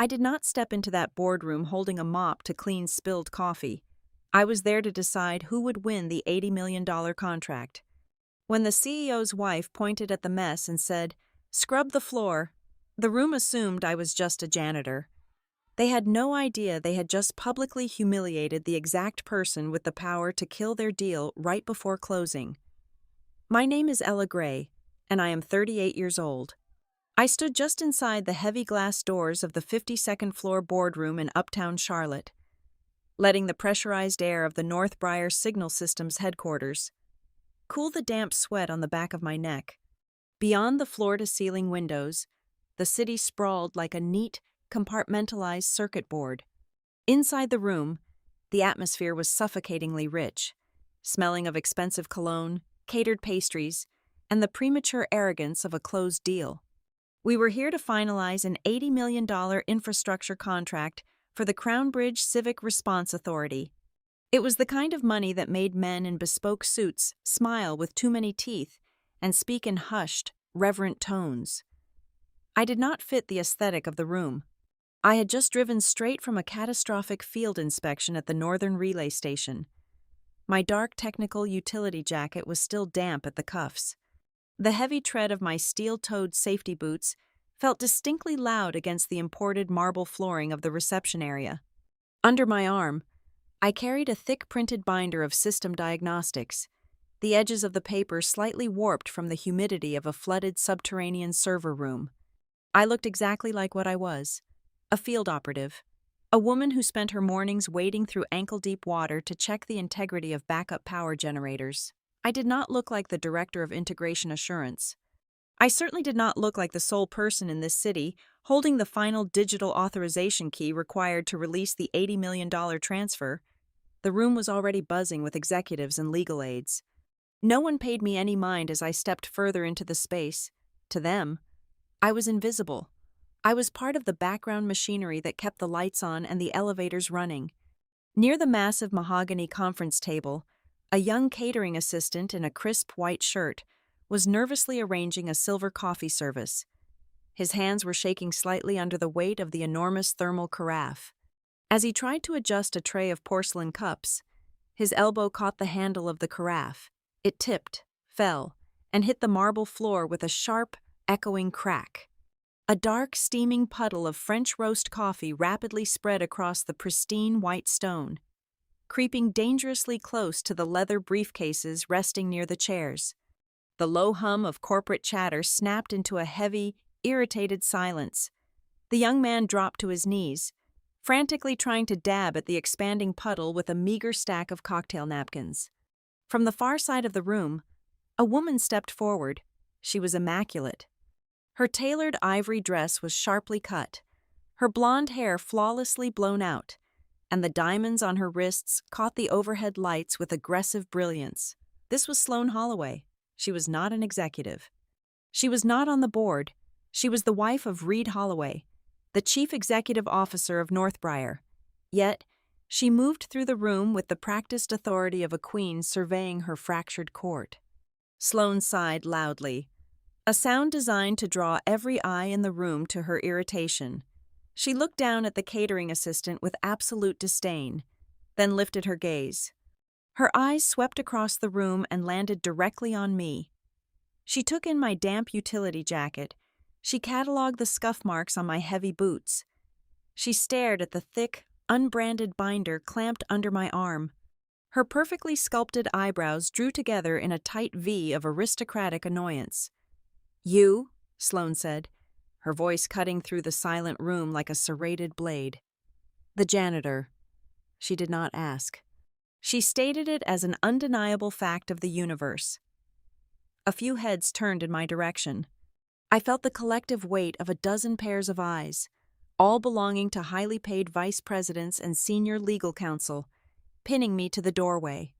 I did not step into that boardroom holding a mop to clean spilled coffee. I was there to decide who would win the $80 million contract. When the CEO's wife pointed at the mess and said, "Scrub the floor," the room assumed I was just a janitor. They had no idea they had just publicly humiliated the exact person with the power to kill their deal right before closing. My name is Ella Gray, and I am 38 years old. I stood just inside the heavy glass doors of the 52nd floor boardroom in uptown Charlotte, letting the pressurized air of the North Briar Signal Systems headquarters cool the damp sweat on the back of my neck. Beyond the floor-to-ceiling windows, the city sprawled like a neat, compartmentalized circuit board. Inside the room, the atmosphere was suffocatingly rich, smelling of expensive cologne, catered pastries, and the premature arrogance of a closed deal. We were here to finalize an $80 million infrastructure contract for the Crown Bridge Civic Response Authority. It was the kind of money that made men in bespoke suits smile with too many teeth and speak in hushed, reverent tones. I did not fit the aesthetic of the room. I had just driven straight from a catastrophic field inspection at the Northern Relay Station. My dark technical utility jacket was still damp at the cuffs. The heavy tread of my steel-toed safety boots felt distinctly loud against the imported marble flooring of the reception area. Under my arm, I carried a thick printed binder of system diagnostics, the edges of the paper slightly warped from the humidity of a flooded subterranean server room. I looked exactly like what I was, a field operative, a woman who spent her mornings wading through ankle-deep water to check the integrity of backup power generators. I did not look like the director of integration assurance. I certainly did not look like the sole person in this city holding the final digital authorization key required to release the $80 million transfer. The room was already buzzing with executives and legal aides. No one paid me any mind as I stepped further into the space. To them, I was invisible. I was part of the background machinery that kept the lights on and the elevators running. Near the massive mahogany conference table, a young catering assistant in a crisp white shirt was nervously arranging a silver coffee service. His hands were shaking slightly under the weight of the enormous thermal carafe. As he tried to adjust a tray of porcelain cups, his elbow caught the handle of the carafe. It tipped, fell, and hit the marble floor with a sharp, echoing crack. A dark, steaming puddle of French roast coffee rapidly spread across the pristine white stone, creeping dangerously close to the leather briefcases resting near the chairs. The low hum of corporate chatter snapped into a heavy, irritated silence. The young man dropped to his knees, frantically trying to dab at the expanding puddle with a meager stack of cocktail napkins. From the far side of the room, a woman stepped forward. She was immaculate. Her tailored ivory dress was sharply cut, her blonde hair flawlessly blown out, and the diamonds on her wrists caught the overhead lights with aggressive brilliance. This was Sloane Holloway. She was not an executive. She was not on the board. She was the wife of Reed Holloway, the chief executive officer of Northbriar. Yet, she moved through the room with the practiced authority of a queen surveying her fractured court. Sloane sighed loudly, a sound designed to draw every eye in the room to her irritation. She looked down at the catering assistant with absolute disdain, then lifted her gaze. Her eyes swept across the room and landed directly on me. She took in my damp utility jacket. She catalogued the scuff marks on my heavy boots. She stared at the thick, unbranded binder clamped under my arm. Her perfectly sculpted eyebrows drew together in a tight V of aristocratic annoyance. "You?" Sloane said, her voice cutting through the silent room like a serrated blade. "The janitor." She did not ask. She stated it as an undeniable fact of the universe. A few heads turned in my direction. I felt the collective weight of a dozen pairs of eyes, all belonging to highly paid vice presidents and senior legal counsel, pinning me to the doorway.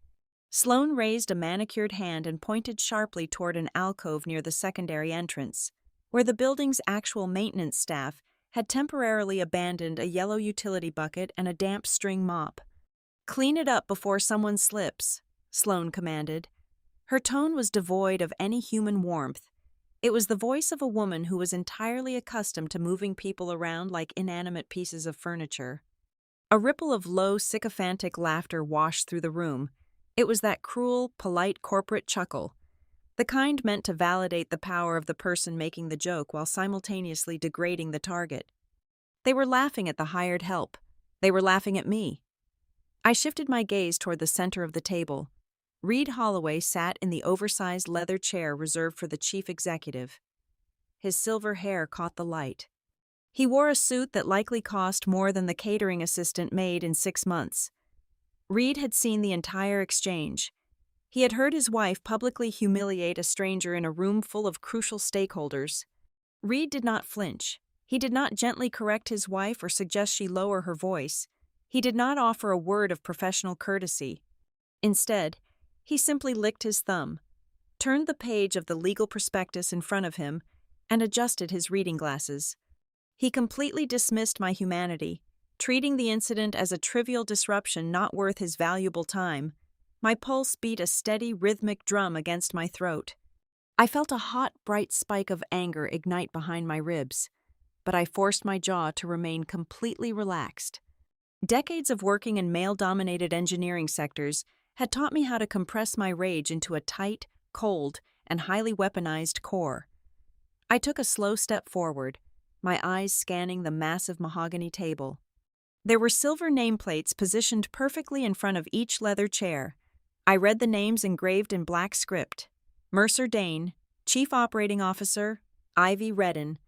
Sloane raised a manicured hand and pointed sharply toward an alcove near the secondary entrance, where the building's actual maintenance staff had temporarily abandoned a yellow utility bucket and a damp string mop. "Clean it up before someone slips," Sloane commanded. Her tone was devoid of any human warmth, It was the voice of a woman who was entirely accustomed to moving people around like inanimate pieces of furniture. A ripple of low, sycophantic laughter washed through the room. It was that cruel, polite corporate chuckle, the kind meant to validate the power of the person making the joke while simultaneously degrading the target. They were laughing at the hired help. They were laughing at me. I shifted my gaze toward the center of the table. Reed Holloway sat in the oversized leather chair reserved for the chief executive. His silver hair caught the light. He wore a suit that likely cost more than the catering assistant made in 6 months. Reed had seen the entire exchange. He had heard his wife publicly humiliate a stranger in a room full of crucial stakeholders. Reed did not flinch. He did not gently correct his wife or suggest she lower her voice. He did not offer a word of professional courtesy. Instead, he simply licked his thumb, turned the page of the legal prospectus in front of him, and adjusted his reading glasses. He completely dismissed my humanity, treating the incident as a trivial disruption not worth his valuable time. My pulse beat a steady, rhythmic drum against my throat. I felt a hot, bright spike of anger ignite behind my ribs, but I forced my jaw to remain completely relaxed. Decades of working in male-dominated engineering sectors had taught me how to compress my rage into a tight, cold, and highly weaponized core. I took a slow step forward, my eyes scanning the massive mahogany table. There were silver nameplates positioned perfectly in front of each leather chair. I read the names engraved in black script: Mercer Dane, Chief Operating Officer, Ivy Redden,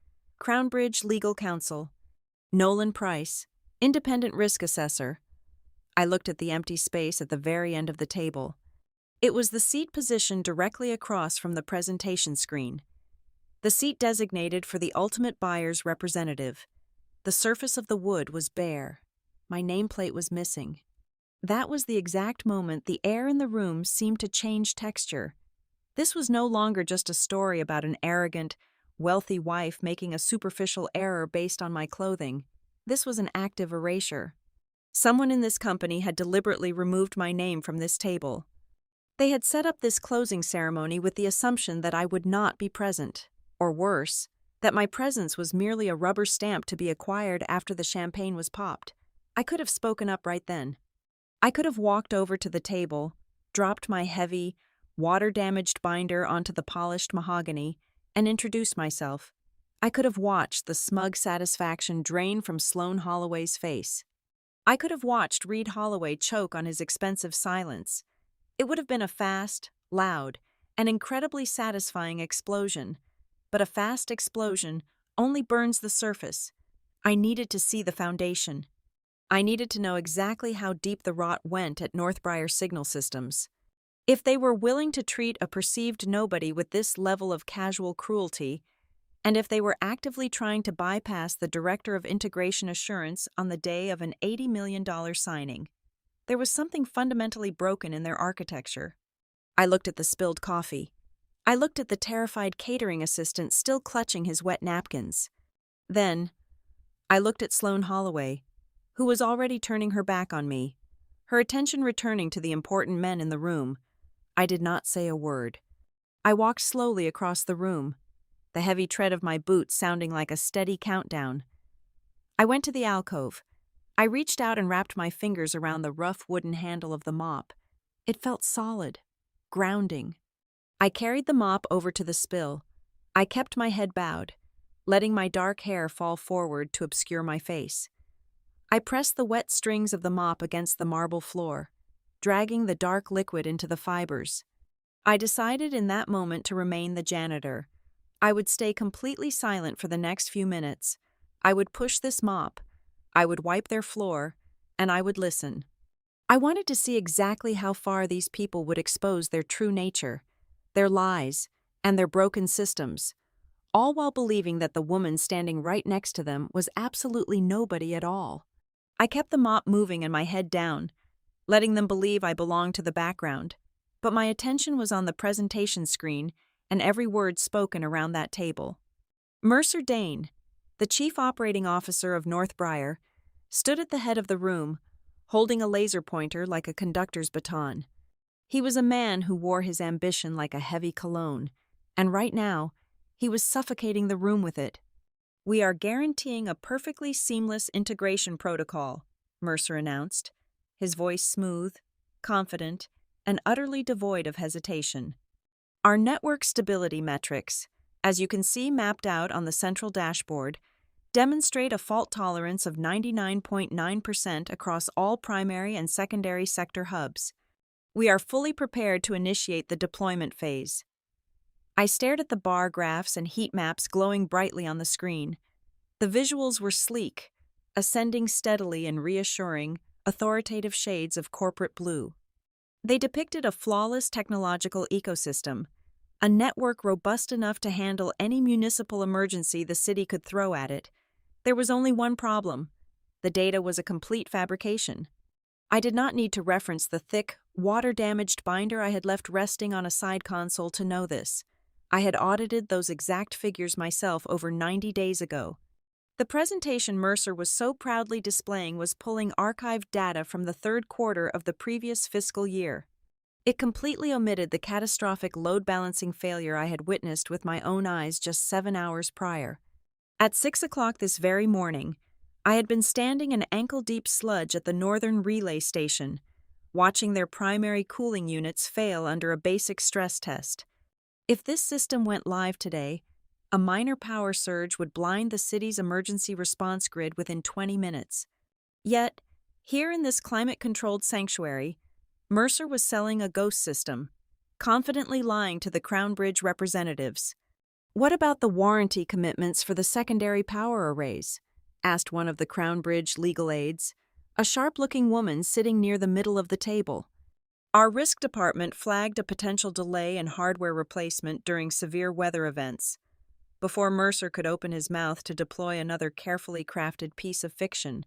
Crownbridge Legal Counsel; Nolan Price, Independent Risk Assessor. I looked at the empty space at the very end of the table. It was the seat positioned directly across from the presentation screen. The seat designated for the ultimate buyer's representative. The surface of the wood was bare. My nameplate was missing. That was the exact moment the air in the room seemed to change texture. This was no longer just a story about an arrogant, wealthy wife making a superficial error based on my clothing. This was an active erasure. Someone in this company had deliberately removed my name from this table. They had set up this closing ceremony with the assumption that I would not be present, or worse, that my presence was merely a rubber stamp to be acquired after the champagne was popped. I could have spoken up right then. I could have walked over to the table, dropped my heavy, water-damaged binder onto the polished mahogany, and introduced myself. I could have watched the smug satisfaction drain from Sloan Holloway's face. I could have watched Reed Holloway choke on his expensive silence. It would have been a fast, loud, and incredibly satisfying explosion. But a fast explosion only burns the surface. I needed to see the foundation. I needed to know exactly how deep the rot went at Northbriar Signal Systems. If they were willing to treat a perceived nobody with this level of casual cruelty, and if they were actively trying to bypass the Director of Integration Assurance on the day of an $80 million signing, there was something fundamentally broken in their architecture. I looked at the spilled coffee. I looked at the terrified catering assistant still clutching his wet napkins. Then, I looked at Sloan Holloway, who was already turning her back on me, her attention returning to the important men in the room. I did not say a word. I walked slowly across the room, the heavy tread of my boots sounding like a steady countdown. I went to the alcove. I reached out and wrapped my fingers around the rough wooden handle of the mop. It felt solid, grounding. I carried the mop over to the spill. I kept my head bowed, letting my dark hair fall forward to obscure my face. I pressed the wet strings of the mop against the marble floor, dragging the dark liquid into the fibers. I decided in that moment to remain the janitor. I would stay completely silent for the next few minutes. I would push this mop. I would wipe their floor, and I would listen. I wanted to see exactly how far these people would expose their true nature, their lies, and their broken systems, all while believing that the woman standing right next to them was absolutely nobody at all. I kept the mop moving and my head down, letting them believe I belonged to the background, but my attention was on the presentation screen and every word spoken around that table. Mercer Dane, the Chief Operating Officer of Northbriar, stood at the head of the room, holding a laser pointer like a conductor's baton. He was a man who wore his ambition like a heavy cologne, and right now, He was suffocating the room with it. "We are guaranteeing a perfectly seamless integration protocol," Mercer announced, his voice smooth, confident, and utterly devoid of hesitation. "Our network stability metrics, as you can see mapped out on the central dashboard, demonstrate a fault tolerance of 99.9% across all primary and secondary sector hubs. We are fully prepared to initiate the deployment phase." I stared at the bar graphs and heat maps glowing brightly on the screen. The visuals were sleek, ascending steadily in reassuring, authoritative shades of corporate blue. They depicted a flawless technological ecosystem, a network robust enough to handle any municipal emergency the city could throw at it. There was only one problem. The data was a complete fabrication. I did not need to reference the thick, water-damaged binder I had left resting on a side console to know this. I had audited those exact figures myself over 90 days ago. The presentation Mercer was so proudly displaying was pulling archived data from the third quarter of the previous fiscal year. It completely omitted the catastrophic load-balancing failure I had witnessed with my own eyes just 7 hours prior. At 6 o'clock this very morning, I had been standing in ankle-deep sludge at the Northern Relay Station, watching their primary cooling units fail under a basic stress test. If this system went live today, a minor power surge would blind the city's emergency response grid within 20 minutes. Yet, here in this climate-controlled sanctuary, Mercer was selling a ghost system, confidently lying to the Crown Bridge representatives. "What about the warranty commitments for the secondary power arrays?" asked one of the Crown Bridge legal aides, a sharp-looking woman sitting near the middle of the table. "Our risk department flagged a potential delay in hardware replacement during severe weather events," before Mercer could open his mouth to deploy another carefully crafted piece of fiction.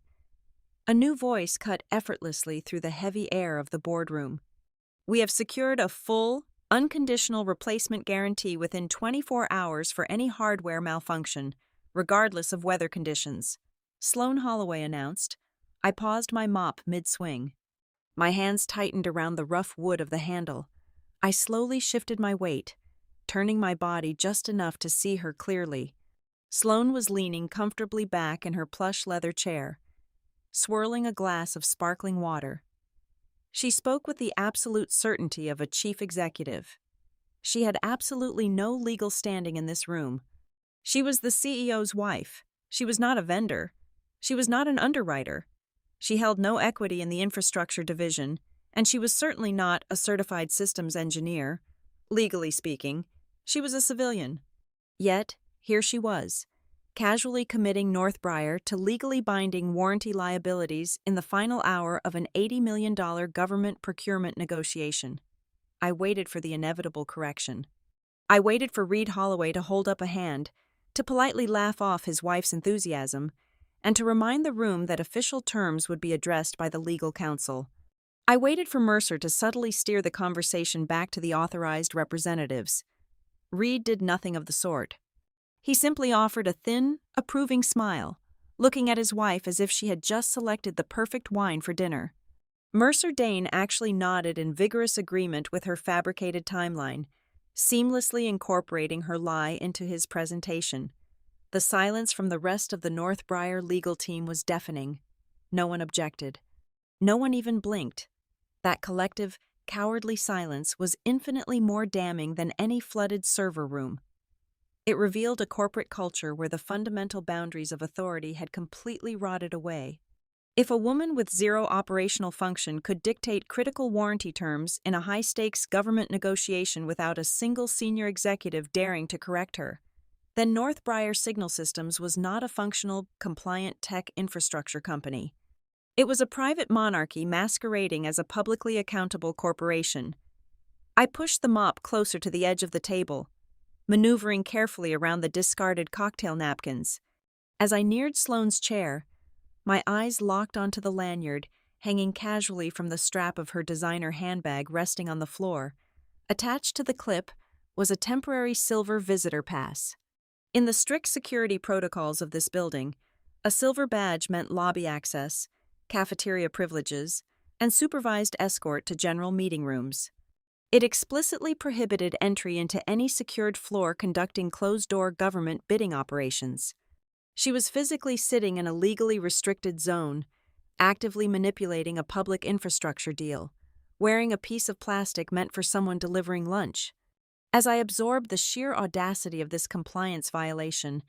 A new voice cut effortlessly through the heavy air of the boardroom. "We have secured a full, unconditional replacement guarantee within 24 hours for any hardware malfunction, regardless of weather conditions," Sloan Holloway announced. I paused my mop mid-swing. My hands tightened around the rough wood of the handle. I slowly shifted my weight, turning my body just enough to see her clearly. Sloan was leaning comfortably back in her plush leather chair, swirling a glass of sparkling water. She spoke with the absolute certainty of a chief executive. She had absolutely no legal standing in this room. She was the CEO's wife. She was not a vendor. She was not an underwriter. She held no equity in the infrastructure division, and she was certainly not a certified systems engineer. Legally speaking, she was a civilian. Yet, here she was, casually committing Northbriar to legally binding warranty liabilities in the final hour of an $80 million government procurement negotiation. I waited for the inevitable correction. I waited for Reed Holloway to hold up a hand, to politely laugh off his wife's enthusiasm, and to remind the room that official terms would be addressed by the legal counsel. I waited for Mercer to subtly steer the conversation back to the authorized representatives. Reed did nothing of the sort. He simply offered a thin, approving smile, looking at his wife as if she had just selected the perfect wine for dinner. Mercer Dane actually nodded in vigorous agreement with her fabricated timeline, seamlessly incorporating her lie into his presentation. The silence from the rest of the Northbriar legal team was deafening. No one objected. No one even blinked. That collective, cowardly silence was infinitely more damning than any flooded server room. It revealed a corporate culture where the fundamental boundaries of authority had completely rotted away. If a woman with zero operational function could dictate critical warranty terms in a high-stakes government negotiation without a single senior executive daring to correct her, then Northbriar Signal Systems was not a functional, compliant tech infrastructure company. It was a private monarchy masquerading as a publicly accountable corporation. I pushed the mop closer to the edge of the table, maneuvering carefully around the discarded cocktail napkins. As I neared Sloane's chair, my eyes locked onto the lanyard hanging casually from the strap of her designer handbag resting on the floor. Attached to the clip was a temporary silver visitor pass. In the strict security protocols of this building, a silver badge meant lobby access, cafeteria privileges, and supervised escort to general meeting rooms. It explicitly prohibited entry into any secured floor conducting closed-door government bidding operations. She was physically sitting in a legally restricted zone, actively manipulating a public infrastructure deal, wearing a piece of plastic meant for someone delivering lunch. As I absorbed the sheer audacity of this compliance violation,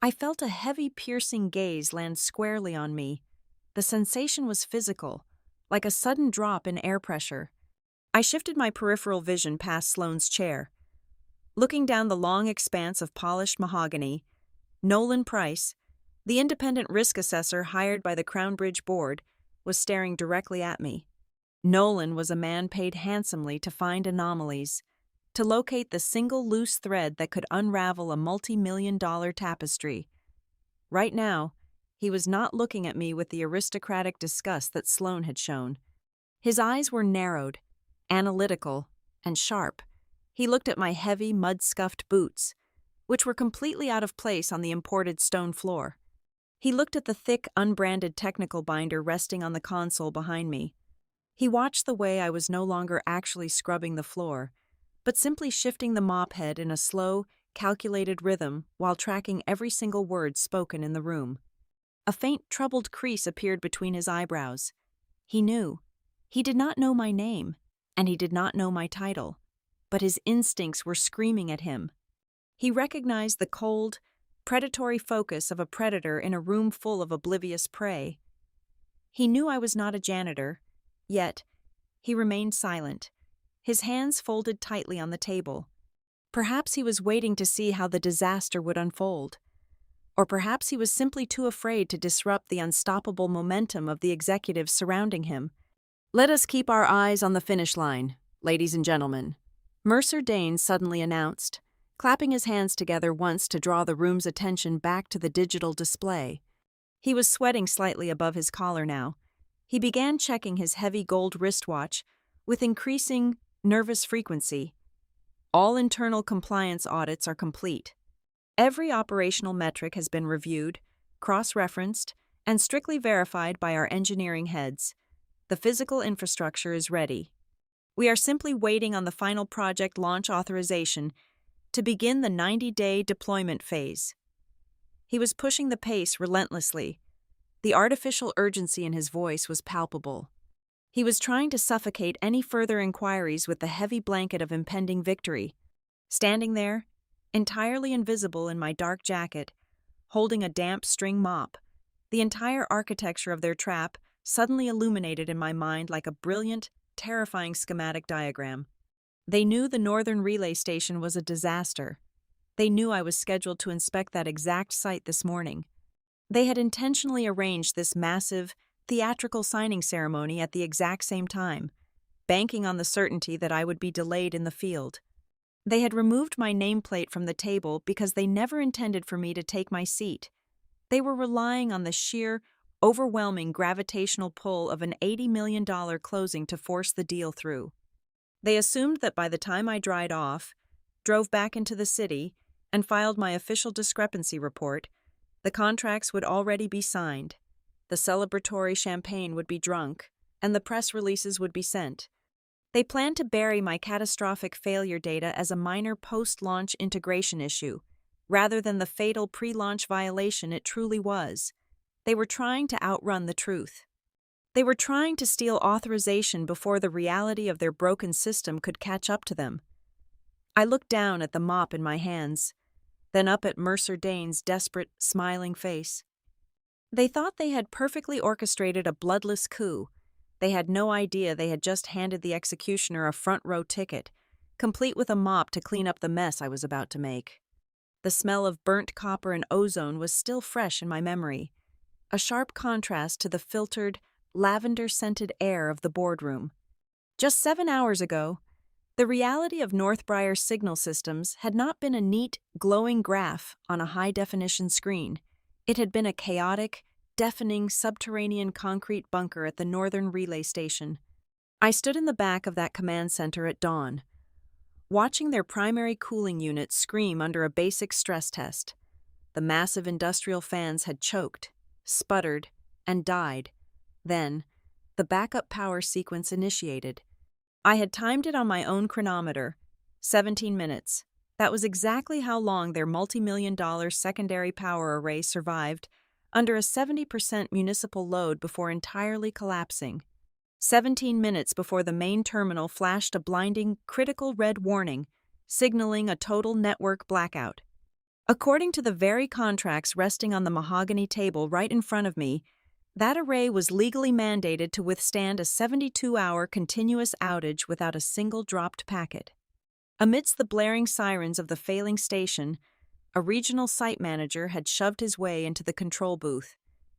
I felt a heavy, piercing gaze land squarely on me. The sensation was physical, like a sudden drop in air pressure. I shifted my peripheral vision past Sloane's chair. Looking down the long expanse of polished mahogany, Nolan Price, the independent risk assessor hired by the Crown Bridge Board, was staring directly at me. Nolan was a man paid handsomely to find anomalies, to locate the single loose thread that could unravel a multi-million-dollar tapestry. Right now, he was not looking at me with the aristocratic disgust that Sloane had shown. His eyes were narrowed, analytical, and sharp. He looked at my heavy, mud-scuffed boots, which were completely out of place on the imported stone floor. He looked at the thick, unbranded technical binder resting on the console behind me. He watched the way I was no longer actually scrubbing the floor, but simply shifting the mop head in a slow, calculated rhythm while tracking every single word spoken in the room. A faint, troubled crease appeared between his eyebrows. He knew. He did not know my name, and he did not know my title, but his instincts were screaming at him. He recognized the cold, predatory focus of a predator in a room full of oblivious prey. He knew I was not a janitor, yet he remained silent, his hands folded tightly on the table. Perhaps he was waiting to see how the disaster would unfold. Or perhaps he was simply too afraid to disrupt the unstoppable momentum of the executives surrounding him. "Let us keep our eyes on the finish line, ladies and gentlemen," Mercer Danes suddenly announced, clapping his hands together once to draw the room's attention back to the digital display. He was sweating slightly above his collar now. He began checking his heavy gold wristwatch with increasing, nervous frequency. All internal compliance audits are complete. Every operational metric has been reviewed, cross-referenced, and strictly verified by our engineering heads. The physical infrastructure is ready. We are simply waiting on the final project launch authorization to begin the 90-day deployment phase. He was pushing the pace relentlessly. The artificial urgency in his voice was palpable. He was trying to suffocate any further inquiries with the heavy blanket of impending victory. Standing there, entirely invisible in my dark jacket, holding a damp string mop, the entire architecture of their trap suddenly illuminated in my mind like a brilliant, terrifying schematic diagram. They knew the Northern Relay Station was a disaster. They knew I was scheduled to inspect that exact site this morning. They had intentionally arranged this massive, theatrical signing ceremony at the exact same time, banking on the certainty that I would be delayed in the field. They had removed my nameplate from the table because they never intended for me to take my seat. They were relying on the sheer, overwhelming gravitational pull of an $80 million closing to force the deal through. They assumed that by the time I dried off, drove back into the city, and filed my official discrepancy report, the contracts would already be signed, the celebratory champagne would be drunk, and the press releases would be sent. They planned to bury my catastrophic failure data as a minor post-launch integration issue, rather than the fatal pre-launch violation it truly was. They were trying to outrun the truth. They were trying to steal authorization before the reality of their broken system could catch up to them. I looked down at the mop in my hands, then up at Mercer Danes' desperate, smiling face. They thought they had perfectly orchestrated a bloodless coup. They had no idea they had just handed the executioner a front-row ticket, complete with a mop to clean up the mess I was about to make. The smell of burnt copper and ozone was still fresh in my memory, a sharp contrast to the filtered, lavender-scented air of the boardroom. Just 7 hours ago, the reality of Northbrier's signal systems had not been a neat, glowing graph on a high-definition screen. It had been a chaotic, deafening subterranean concrete bunker at the Northern Relay Station. I stood in the back of that command center at dawn, watching their primary cooling unit scream under a basic stress test. The massive industrial fans had choked, sputtered, and died. Then, the backup power sequence initiated. I had timed it on my own chronometer. 17 minutes. That was exactly how long their multi-million-dollar secondary power array survived under a 70% municipal load before entirely collapsing. 17 minutes before the main terminal flashed a blinding, critical red warning, signaling a total network blackout. According to the very contracts resting on the mahogany table right in front of me, that array was legally mandated to withstand a 72-hour continuous outage without a single dropped packet. Amidst the blaring sirens of the failing station, a regional site manager had shoved his way into the control booth.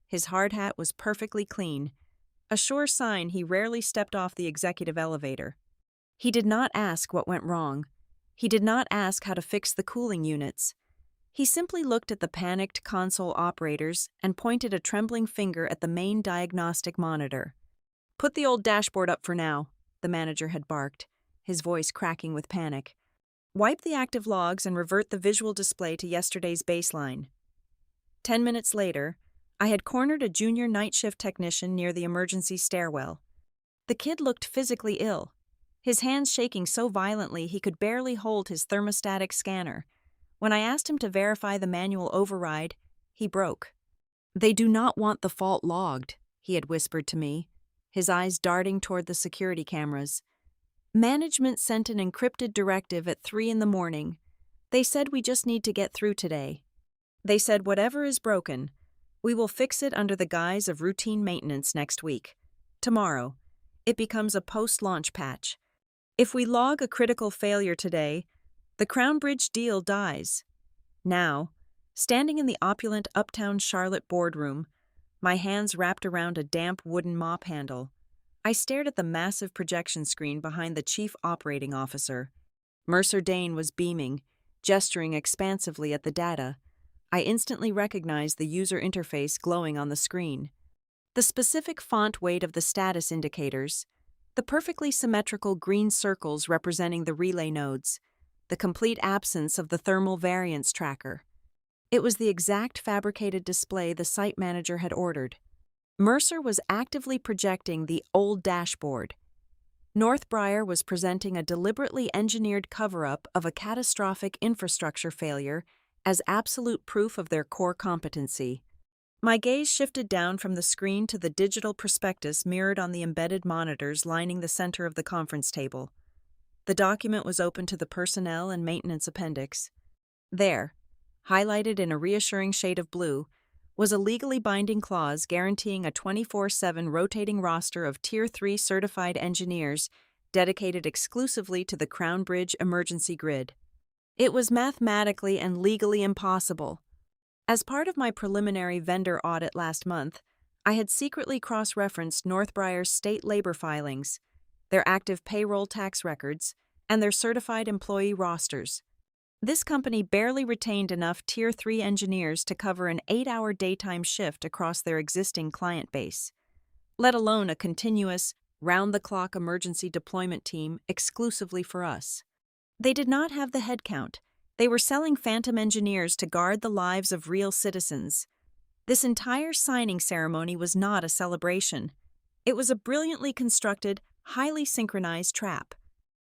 His hard hat was perfectly clean, a sure sign he rarely stepped off the executive elevator. He did not ask what went wrong. He did not ask how to fix the cooling units. He simply looked at the panicked console operators and pointed a trembling finger at the main diagnostic monitor. "Put the old dashboard up for now," the manager had barked, his voice cracking with panic. "Wipe the active logs and revert the visual display to yesterday's baseline." 10 minutes later, I had cornered a junior night shift technician near the emergency stairwell. The kid looked physically ill, his hands shaking so violently he could barely hold his thermostatic scanner. When I asked him to verify the manual override, he broke. "They do not want the fault logged," he had whispered to me, his eyes darting toward the security cameras. "Management sent an encrypted directive at 3 in the morning. They said we just need to get through today. They said whatever is broken, we will fix it under the guise of routine maintenance next week. Tomorrow, it becomes a post-launch patch. If we log a critical failure today, the Crown Bridge deal dies." Now, standing in the opulent uptown Charlotte boardroom, my hands wrapped around a damp wooden mop handle, I stared at the massive projection screen behind the chief operating officer. Mercer Dane was beaming, gesturing expansively at the data. I instantly recognized the user interface glowing on the screen. The specific font weight of the status indicators, the perfectly symmetrical green circles representing the relay nodes, the complete absence of the thermal variance tracker. It was the exact fabricated display the site manager had ordered. Mercer was actively projecting the old dashboard. Northbriar was presenting a deliberately engineered cover-up of a catastrophic infrastructure failure as absolute proof of their core competency. My gaze shifted down from the screen to the digital prospectus mirrored on the embedded monitors lining the center of the conference table. The document was open to the personnel and maintenance appendix. There, highlighted in a reassuring shade of blue, was a legally binding clause guaranteeing a 24/7 rotating roster of Tier 3 certified engineers dedicated exclusively to the Crown Bridge emergency grid. It was mathematically and legally impossible. As part of my preliminary vendor audit last month, I had secretly cross-referenced Northbriar's state labor filings, their active payroll tax records, and their certified employee rosters. This company barely retained enough Tier 3 engineers to cover an 8-hour daytime shift across their existing client base, let alone a continuous, round-the-clock emergency deployment team exclusively for us. They did not have the headcount. They were selling phantom engineers to guard the lives of real citizens. This entire signing ceremony was not a celebration. It was a brilliantly constructed, highly synchronized trap.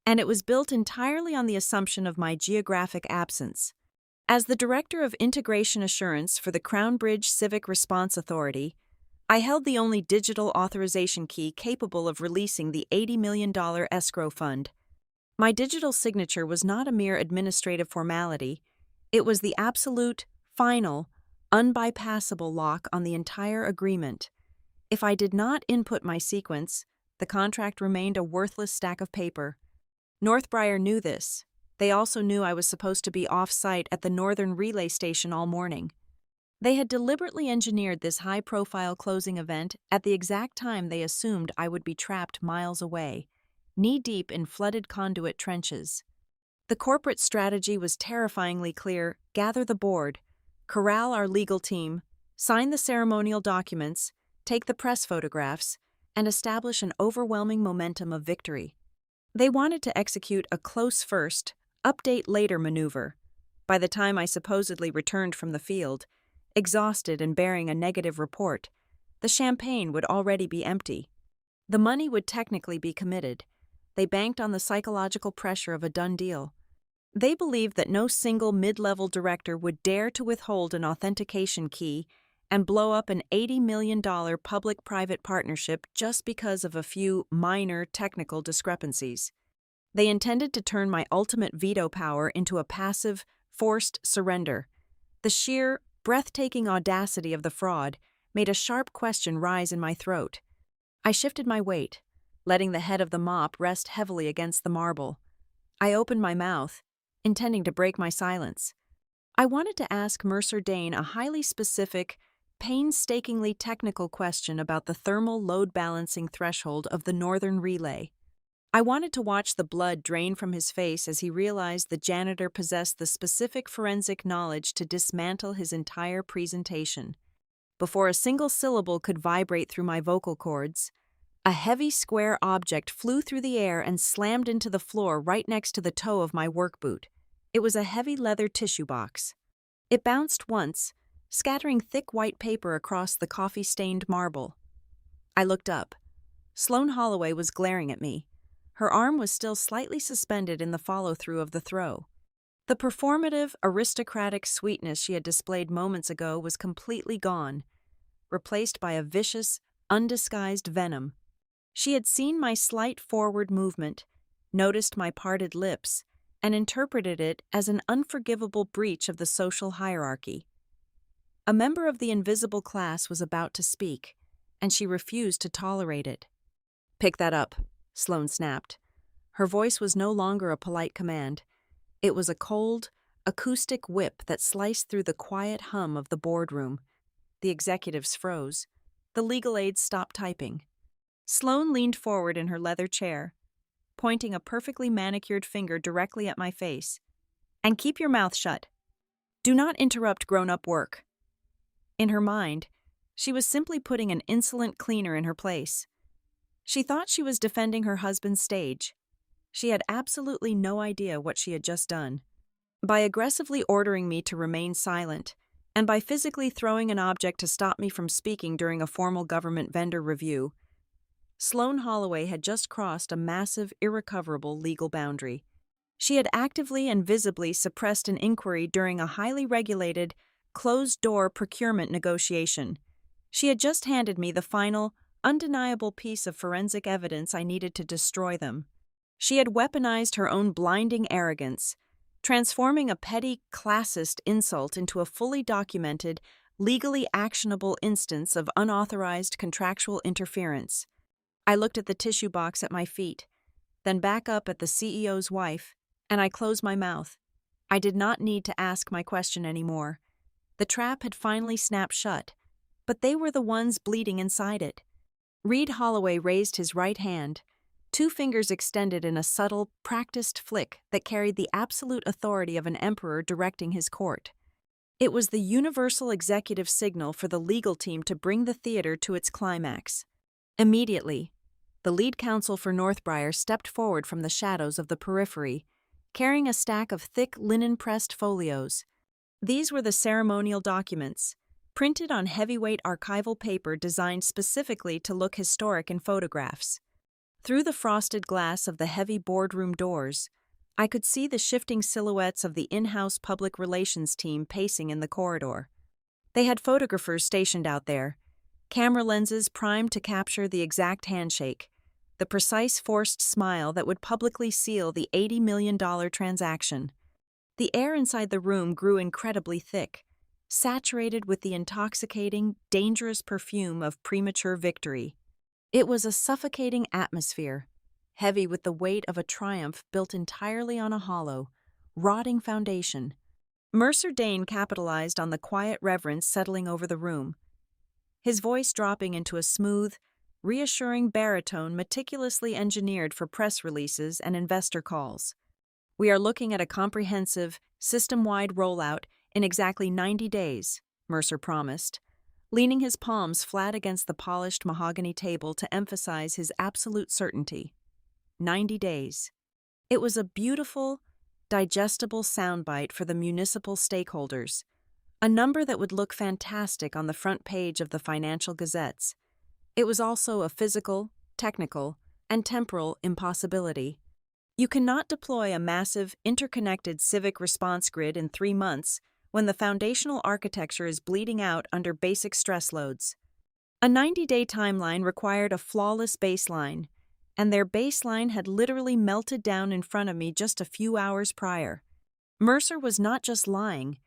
And it was built entirely on the assumption of my geographic absence. As the Director of Integration Assurance for the Crown Bridge Civic Response Authority, I held the only digital authorization key capable of releasing the $80 million escrow fund. My digital signature was not a mere administrative formality. It was the absolute, final, unbypassable lock on the entire agreement. If I did not input my sequence, the contract remained a worthless stack of paper. Northbriar knew this. They also knew I was supposed to be off-site at the Northern Relay Station all morning. They had deliberately engineered this high-profile closing event at the exact time they assumed I would be trapped miles away, knee-deep in flooded conduit trenches. The corporate strategy was terrifyingly clear: gather the board, corral our legal team, sign the ceremonial documents, take the press photographs, and establish an overwhelming momentum of victory. They wanted to execute a close first, update later maneuver. By the time I supposedly returned from the field, exhausted and bearing a negative report, the champagne would already be empty. The money would technically be committed. They banked on the psychological pressure of a done deal. They believed that no single mid-level director would dare to withhold an authentication key and blow up an $80 million public-private partnership just because of a few minor technical discrepancies. They intended to turn my ultimate veto power into a passive, forced surrender. The sheer, breathtaking audacity of the fraud made a sharp question rise in my throat. I shifted my weight, letting the head of the mop rest heavily against the marble. I opened my mouth, intending to break my silence. I wanted to ask Mercer Dane a highly specific, painstakingly technical question about the thermal load balancing threshold of the Northern Relay. I wanted to watch the blood drain from his face as he realized the janitor possessed the specific forensic knowledge to dismantle his entire presentation. Before a single syllable could vibrate through my vocal cords, a heavy square object flew through the air and slammed into the floor right next to the toe of my work boot. It was a heavy leather tissue box. It bounced once, scattering thick white paper across the coffee-stained marble. I looked up. Sloane Holloway was glaring at me. Her arm was still slightly suspended in the follow-through of the throw. The performative, aristocratic sweetness she had displayed moments ago was completely gone, replaced by a vicious, undisguised venom. She had seen my slight forward movement, noticed my parted lips, and interpreted it as an unforgivable breach of the social hierarchy. A member of the invisible class was about to speak, and she refused to tolerate it. "Pick that up," Sloane snapped. Her voice was no longer a polite command. It was a cold, acoustic whip that sliced through the quiet hum of the boardroom. The executives froze. The legal aides stopped typing. Sloane leaned forward in her leather chair, pointing a perfectly manicured finger directly at my face. "And keep your mouth shut. Do not interrupt grown-up work." In her mind, she was simply putting an insolent cleaner in her place. She thought she was defending her husband's stage. She had absolutely no idea what she had just done. By aggressively ordering me to remain silent, and by physically throwing an object to stop me from speaking during a formal government vendor review, Sloane Holloway had just crossed a massive, irrecoverable legal boundary. She had actively and visibly suppressed an inquiry during a highly regulated, closed-door procurement negotiation. She had just handed me the final, undeniable piece of forensic evidence I needed to destroy them. She had weaponized her own blinding arrogance, transforming a petty, classist insult into a fully documented, legally actionable instance of unauthorized contractual interference. I looked at the tissue box at my feet, then back up at the CEO's wife, and I closed my mouth. I did not need to ask my question anymore. The trap had finally snapped shut, but they were the ones bleeding inside it. Reed Holloway raised his right hand, 2 fingers extended in a subtle, practiced flick that carried the absolute authority of an emperor directing his court. It was the universal executive signal for the legal team to bring the theater to its climax. Immediately, the lead counsel for Northbriar stepped forward from the shadows of the periphery, carrying a stack of thick linen-pressed folios. These were the ceremonial documents, printed on heavyweight archival paper designed specifically to look historic in photographs. Through the frosted glass of the heavy boardroom doors, I could see the shifting silhouettes of the in-house public relations team pacing in the corridor. They had photographers stationed out there, camera lenses primed to capture the exact handshake, the precise forced smile that would publicly seal the $80 million transaction. The air inside the room grew incredibly thick, saturated with the intoxicating, dangerous perfume of premature victory. It was a suffocating atmosphere, heavy with the weight of a triumph built entirely on a hollow, rotting foundation. Mercer Dane capitalized on the quiet reverence settling over the room, his voice dropping into a smooth, reassuring baritone meticulously engineered for press releases and investor calls. "We are looking at a comprehensive, system-wide rollout in exactly 90 days, Mercer promised, leaning his palms flat against the polished mahogany table to emphasize his absolute certainty. 90 days. It was a beautiful, digestible soundbite for the municipal stakeholders, a number that would look fantastic on the front page of the financial gazettes. It was also a physical, technical, and temporal impossibility. You cannot deploy a massive, interconnected civic response grid in 3 months when the foundational architecture is bleeding out under basic stress loads. A 90-day timeline required a flawless baseline, and their baseline had literally melted down in front of me just a few hours prior. Mercer was not just lying,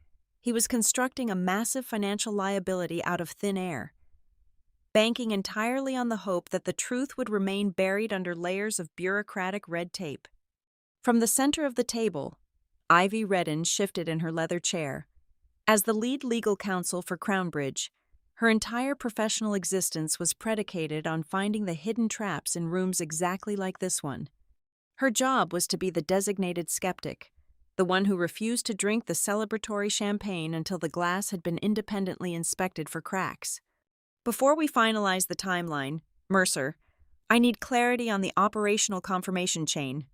he was constructing a massive financial liability out of thin air, banking entirely on the hope that the truth would remain buried under layers of bureaucratic red tape. From the center of the table, Ivy Redden shifted in her leather chair. As the lead legal counsel for Crownbridge, her entire professional existence was predicated on finding the hidden traps in rooms exactly like this one. Her job was to be the designated skeptic, the one who refused to drink the celebratory champagne until the glass had been independently inspected for cracks. Before we finalize the timeline, Mercer, I need clarity on the operational confirmation chain,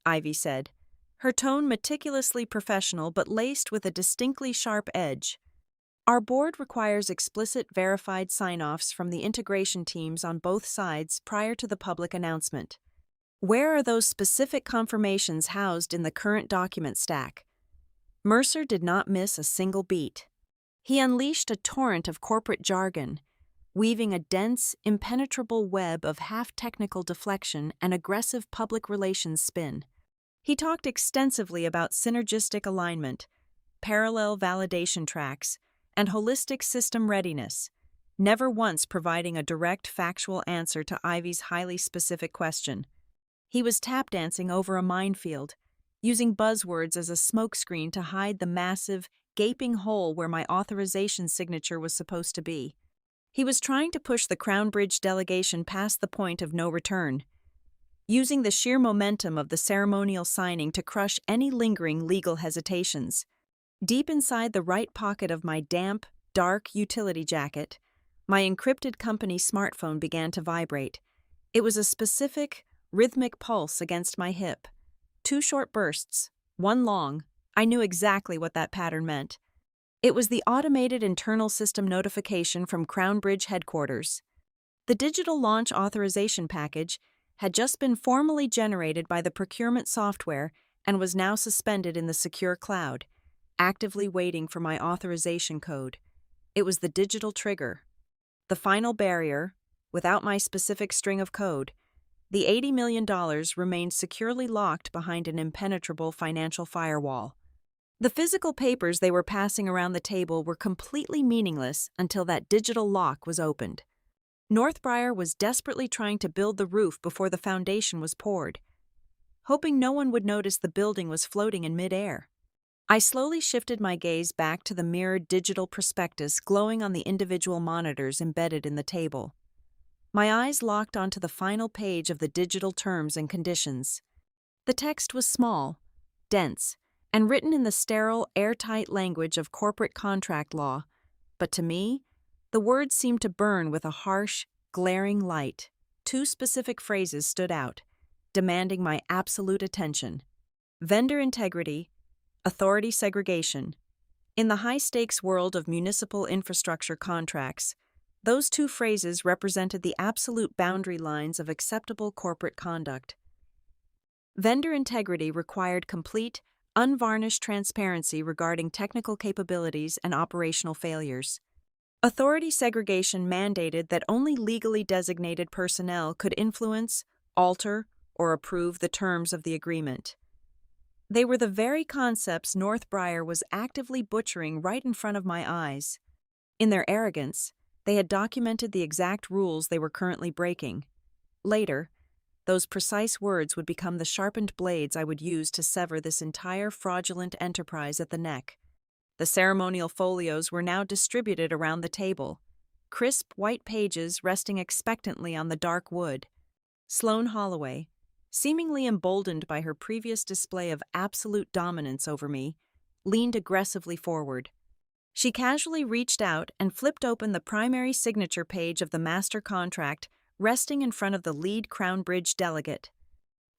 Ivy said, her tone meticulously professional but laced with a distinctly sharp edge. Our board requires explicit verified sign-offs from the integration teams on both sides prior to the public announcement. Where are those specific confirmations housed in the current document stack? Mercer did not miss a single beat. He unleashed a torrent of corporate jargon, weaving a dense, impenetrable web of half-technical deflection and aggressive public relations spin. He talked extensively about synergistic alignment, parallel validation tracks, and holistic system readiness, never once providing a direct factual answer to Ivy's highly specific question. He was tap dancing over a minefield, using buzzwords as a smokescreen to hide the massive, gaping hole where my authorization signature was supposed to be. He was trying to push the Crownbridge delegation past the point of no return, using the sheer momentum of the ceremonial signing to crush any lingering legal hesitations. Deep inside the right pocket of my damp, dark utility jacket, my encrypted company smartphone began to vibrate. It was a specific, rhythmic pulse against my hip. 2 short bursts, 1 long. I knew exactly what that pattern meant. It was the automated internal system notification from Crownbridge headquarters. The digital launch authorization package had just been formally generated by the procurement software and was now suspended in the secure cloud, actively waiting for my authorization code. It was the digital trigger. The final barrier, without my specific string of code. The $80 million remained securely locked behind an impenetrable financial firewall. The physical papers they were passing around the table were completely meaningless until that digital lock was opened. Northbriar was desperately trying to build the roof before the foundation was poured, hoping no one would notice the building was floating in midair. I slowly shifted my gaze back to the mirrored digital prospectus glowing on the individual monitors embedded in the table. My eyes locked onto the final page of the digital terms and conditions. The text was small, dense, and written in the sterile, airtight language of corporate contract law, but to me, the words seemed to burn with a harsh, glaring light. 2 specific phrases stood out, demanding my absolute attention. Vendor integrity, authority segregation. In the high-stakes world of municipal infrastructure contracts, those 2 phrases represented the absolute boundary lines of acceptable corporate conduct. Vendor integrity required complete, unvarnished transparency regarding technical capabilities and operational failures. Authority segregation mandated that only legally designated personnel could influence, alter, or approve the terms of the agreement. They were the very concepts Northbriar was actively butchering right in front of my eyes. In their arrogance, they had documented the exact rules they were currently breaking. Later, those precise words would become the sharpened blades I would use to sever this entire fraudulent enterprise at the neck. The ceremonial folios were now distributed around the table, crisp white pages resting expectantly on the dark wood. Sloane Holloway, seemingly emboldened by her previous display of absolute dominance over me, leaned aggressively forward. She casually reached out and flipped open the primary signature page of the master contract resting in front of the lead Crownbridge delegate.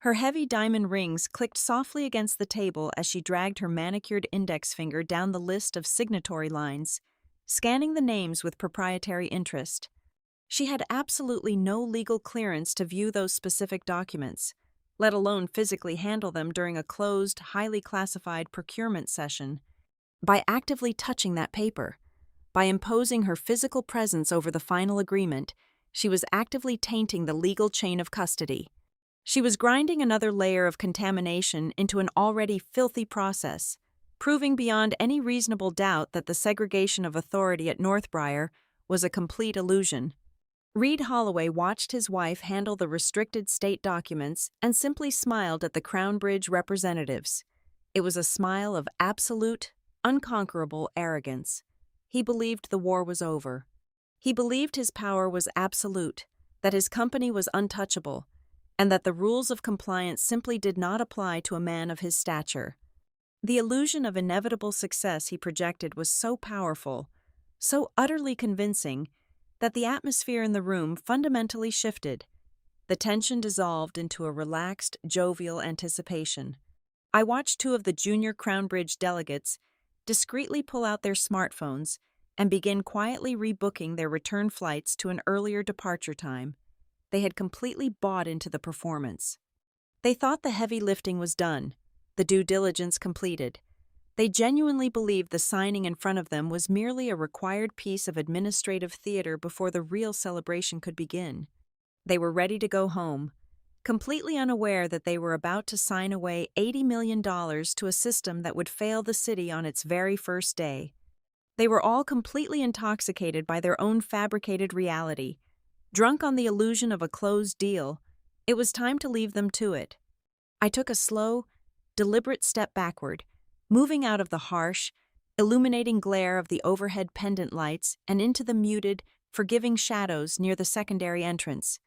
Her heavy diamond rings clicked softly against the table as she dragged her manicured index finger down the list of signatory lines, scanning the names with proprietary interest. She had absolutely no legal clearance to view those specific documents, let alone physically handle them during a closed, highly classified procurement session. By actively touching that paper, by imposing her physical presence over the final agreement, she was actively tainting the legal chain of custody. She was grinding another layer of contamination into an already filthy process, proving beyond any reasonable doubt that the segregation of authority at Northbriar was a complete illusion. Reed Holloway watched his wife handle the restricted state documents and simply smiled at the Crown Bridge representatives. It was a smile of absolute, unconquerable arrogance. He believed the war was over. He believed his power was absolute, that his company was untouchable, and that the rules of compliance simply did not apply to a man of his stature. The illusion of inevitable success he projected was so powerful, so utterly convincing, that the atmosphere in the room fundamentally shifted. The tension dissolved into a relaxed, jovial anticipation. I watched two of the junior Crown Bridge delegates discreetly pull out their smartphones and begin quietly rebooking their return flights to an earlier departure time. They had completely bought into the performance. They thought the heavy lifting was done, the due diligence completed. They genuinely believed the signing in front of them was merely a required piece of administrative theater before the real celebration could begin. They were ready to go home, completely unaware that they were about to sign away $80 million to a system that would fail the city on its very first day. They were all completely intoxicated by their own fabricated reality, drunk on the illusion of a closed deal. It was time to leave them to it. I took a slow, deliberate step backward, moving out of the harsh, illuminating glare of the overhead pendant lights and into the muted, forgiving shadows near the secondary entrance.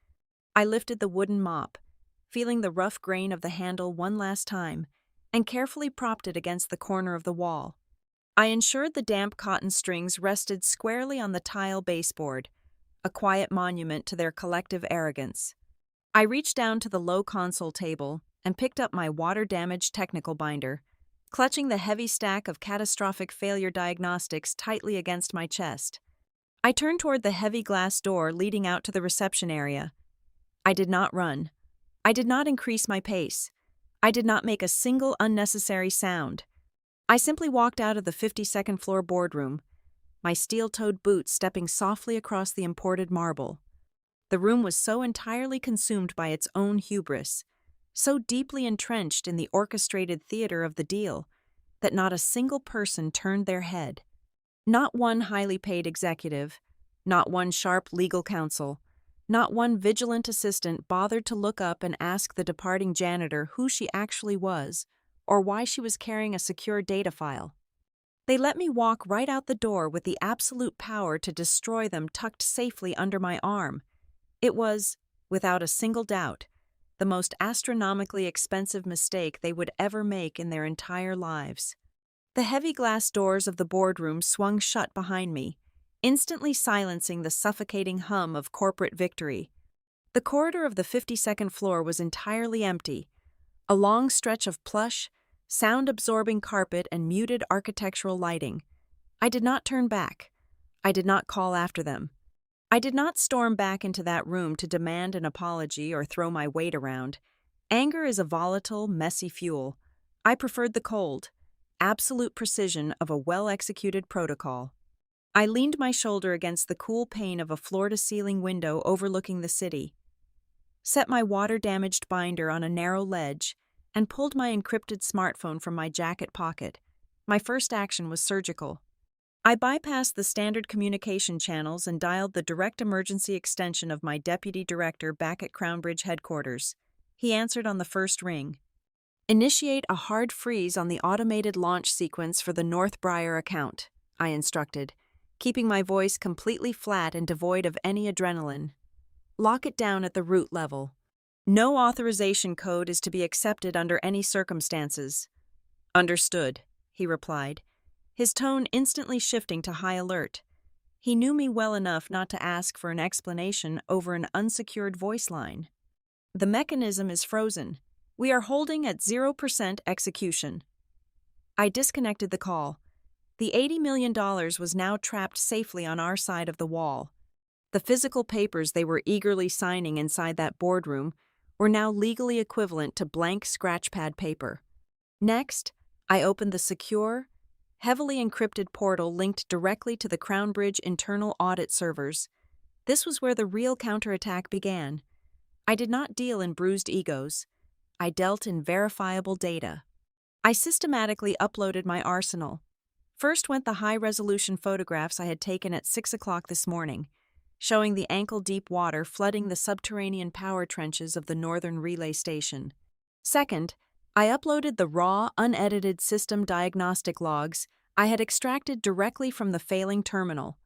I lifted the wooden mop, feeling the rough grain of the handle one last time, and carefully propped it against the corner of the wall. I ensured the damp cotton strings rested squarely on the tile baseboard, a quiet monument to their collective arrogance. I reached down to the low console table and picked up my water-damaged technical binder, clutching the heavy stack of catastrophic failure diagnostics tightly against my chest. I turned toward the heavy glass door leading out to the reception area. I did not run. I did not increase my pace. I did not make a single unnecessary sound. I simply walked out of the 52nd floor boardroom, my steel-toed boots stepping softly across the imported marble. The room was so entirely consumed by its own hubris, so deeply entrenched in the orchestrated theater of the deal, that not a single person turned their head. Not one highly paid executive, not one sharp legal counsel, not one vigilant assistant bothered to look up and ask the departing janitor who she actually was or why she was carrying a secure data file. They let me walk right out the door with the absolute power to destroy them tucked safely under my arm. It was, without a single doubt, the most astronomically expensive mistake they would ever make in their entire lives. The heavy glass doors of the boardroom swung shut behind me, instantly silencing the suffocating hum of corporate victory. The corridor of the 52nd floor was entirely empty, a long stretch of plush, sound-absorbing carpet and muted architectural lighting. I did not turn back. I did not call after them. I did not storm back into that room to demand an apology or throw my weight around. Anger is a volatile, messy fuel. I preferred the cold, absolute precision of a well-executed protocol. I leaned my shoulder against the cool pane of a floor-to-ceiling window overlooking the city, set my water-damaged binder on a narrow ledge, and pulled my encrypted smartphone from my jacket pocket. My first action was surgical. I bypassed the standard communication channels and dialed the direct emergency extension of my deputy director back at Crown Bridge headquarters. He answered on the first ring. "Initiate a hard freeze on the automated launch sequence for the Northbriar account," I instructed, keeping my voice completely flat and devoid of any adrenaline. "Lock it down at the root level. No authorization code is to be accepted under any circumstances." "Understood," he replied, his tone instantly shifting to high alert. He knew me well enough not to ask for an explanation over an unsecured voice line. "The mechanism is frozen. We are holding at 0% execution." I disconnected the call. The $80 million was now trapped safely on our side of the wall. The physical papers they were eagerly signing inside that boardroom were now legally equivalent to blank scratchpad paper. Next, I opened the secure, heavily encrypted portal linked directly to the Crown Bridge internal audit servers. This was where the real counterattack began. I did not deal in bruised egos. I dealt in verifiable data. I systematically uploaded my arsenal. First went the high-resolution photographs I had taken at 6 o'clock this morning, showing the ankle-deep water flooding the subterranean power trenches of the northern relay station. Second, I uploaded the raw, unedited system diagnostic logs I had extracted directly from the failing terminal,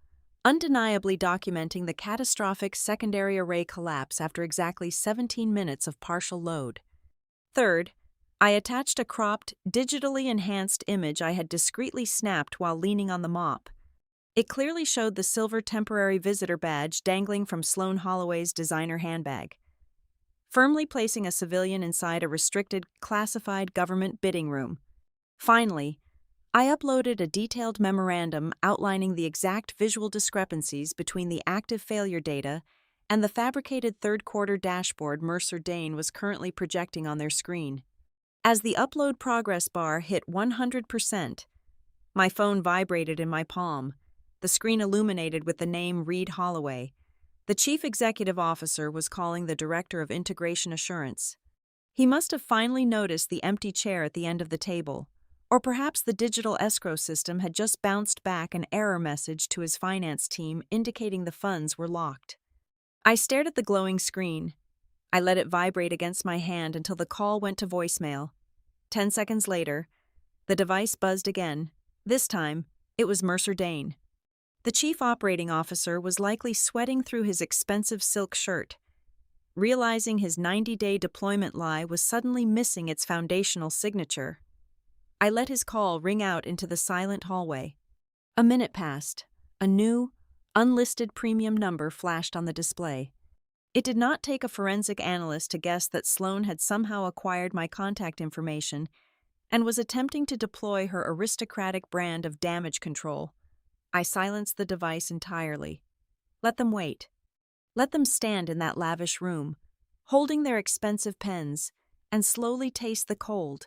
undeniably documenting the catastrophic secondary array collapse after exactly 17 minutes of partial load. Third, I attached a cropped, digitally enhanced image I had discreetly snapped while leaning on the mop. It clearly showed the silver temporary visitor badge dangling from Sloan Holloway's designer handbag, firmly placing a civilian inside a restricted, classified government bidding room. Finally, I uploaded a detailed memorandum outlining the exact visual discrepancies between the active failure data and the fabricated third-quarter dashboard Mercer Dane was currently projecting on their screen. As the upload progress bar hit 100%, my phone vibrated in my palm, the screen illuminated with the name Reed Holloway. The chief executive officer was calling the director of integration assurance. He must have finally noticed the empty chair at the end of the table, or perhaps the digital escrow system had just bounced back an error message to his finance team indicating the funds were locked. I stared at the glowing screen. I let it vibrate against my hand until the call went to voicemail. 10 seconds later, the device buzzed again. This time, it was Mercer Dane. The chief operating officer was likely sweating through his expensive silk shirt, realizing his 90-day deployment lie was suddenly missing its foundational signature. I let his call ring out into the silent hallway. A minute passed. A new, unlisted premium number flashed on the display. It did not take a forensic analyst to guess that Sloan had somehow acquired my contact information and was attempting to deploy her aristocratic brand of damage control. I silenced the device entirely. Let them wait. Let them stand in that lavish room, holding their expensive pens, and slowly taste the cold,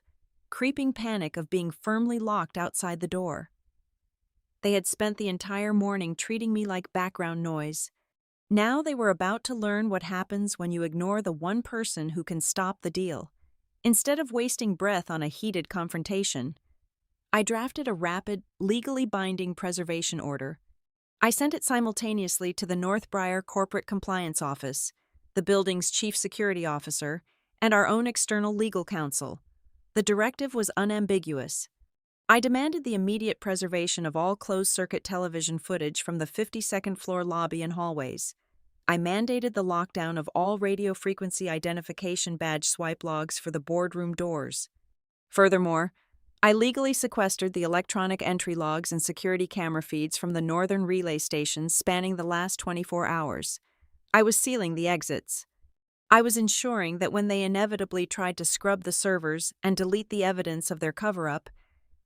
creeping panic of being firmly locked outside the door. They had spent the entire morning treating me like background noise. Now they were about to learn what happens when you ignore the one person who can stop the deal. Instead of wasting breath on a heated confrontation, I drafted a rapid, legally binding preservation order. I sent it simultaneously to the Northbriar Corporate Compliance Office, the building's chief security officer, and our own external legal counsel. The directive was unambiguous. I demanded the immediate preservation of all closed-circuit television footage from the 52nd floor lobby and hallways. I mandated the lockdown of all radio frequency identification badge swipe logs for the boardroom doors. Furthermore, I legally sequestered the electronic entry logs and security camera feeds from the northern relay stations spanning the last 24 hours. I was sealing the exits. I was ensuring that when they inevitably tried to scrub the servers and delete the evidence of their cover-up,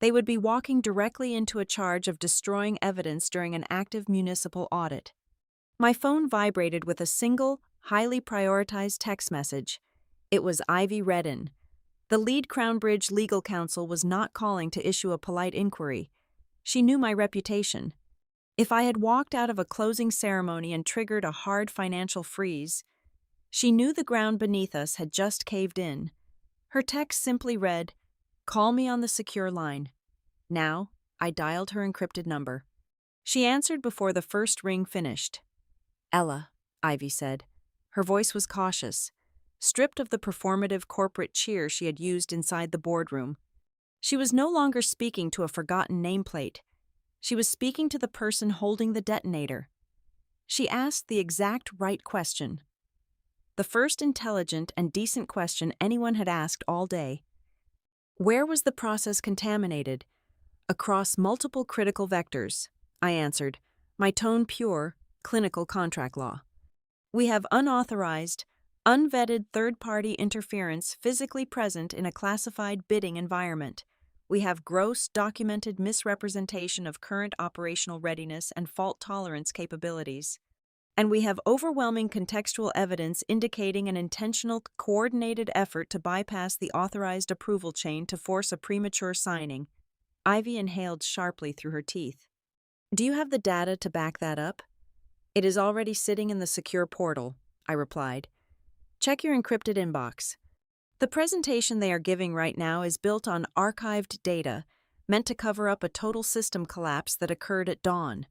they would be walking directly into a charge of destroying evidence during an active municipal audit. My phone vibrated with a single, highly prioritized text message. It was Ivy Redden. The lead Crown Bridge legal counsel was not calling to issue a polite inquiry. She knew my reputation. If I had walked out of a closing ceremony and triggered a hard financial freeze, she knew the ground beneath us had just caved in. Her text simply read, "Call me on the secure line." Now, I dialed her encrypted number. She answered before the first ring finished. "Ella," Ivy said. Her voice was cautious, stripped of the performative corporate cheer she had used inside the boardroom. She was no longer speaking to a forgotten nameplate. She was speaking to the person holding the detonator. She asked the exact right question. The first intelligent and decent question anyone had asked all day. Where was the process contaminated? Across multiple critical vectors, I answered, my tone pure, clinical contract law. We have unauthorized, unvetted third-party interference physically present in a classified bidding environment. We have gross documented misrepresentation of current operational readiness and fault tolerance capabilities. and we have overwhelming contextual evidence indicating an intentional, coordinated effort to bypass the authorized approval chain to force a premature signing. Ivy inhaled sharply through her teeth. Do you have the data to back that up? It is already sitting in the secure portal, I replied. Check your encrypted inbox. The presentation they are giving right now is built on archived data, meant to cover up a total system collapse that occurred at dawn.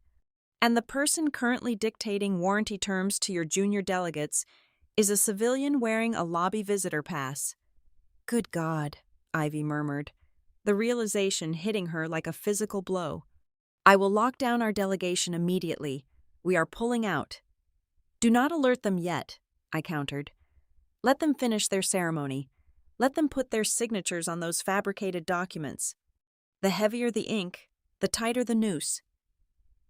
And the person currently dictating warranty terms to your junior delegates is a civilian wearing a lobby visitor pass. Good God, Ivy murmured, the realization hitting her like a physical blow. I will lock down our delegation immediately. We are pulling out. Do not alert them yet, I countered. Let them finish their ceremony. Let them put their signatures on those fabricated documents. The heavier the ink, the tighter the noose.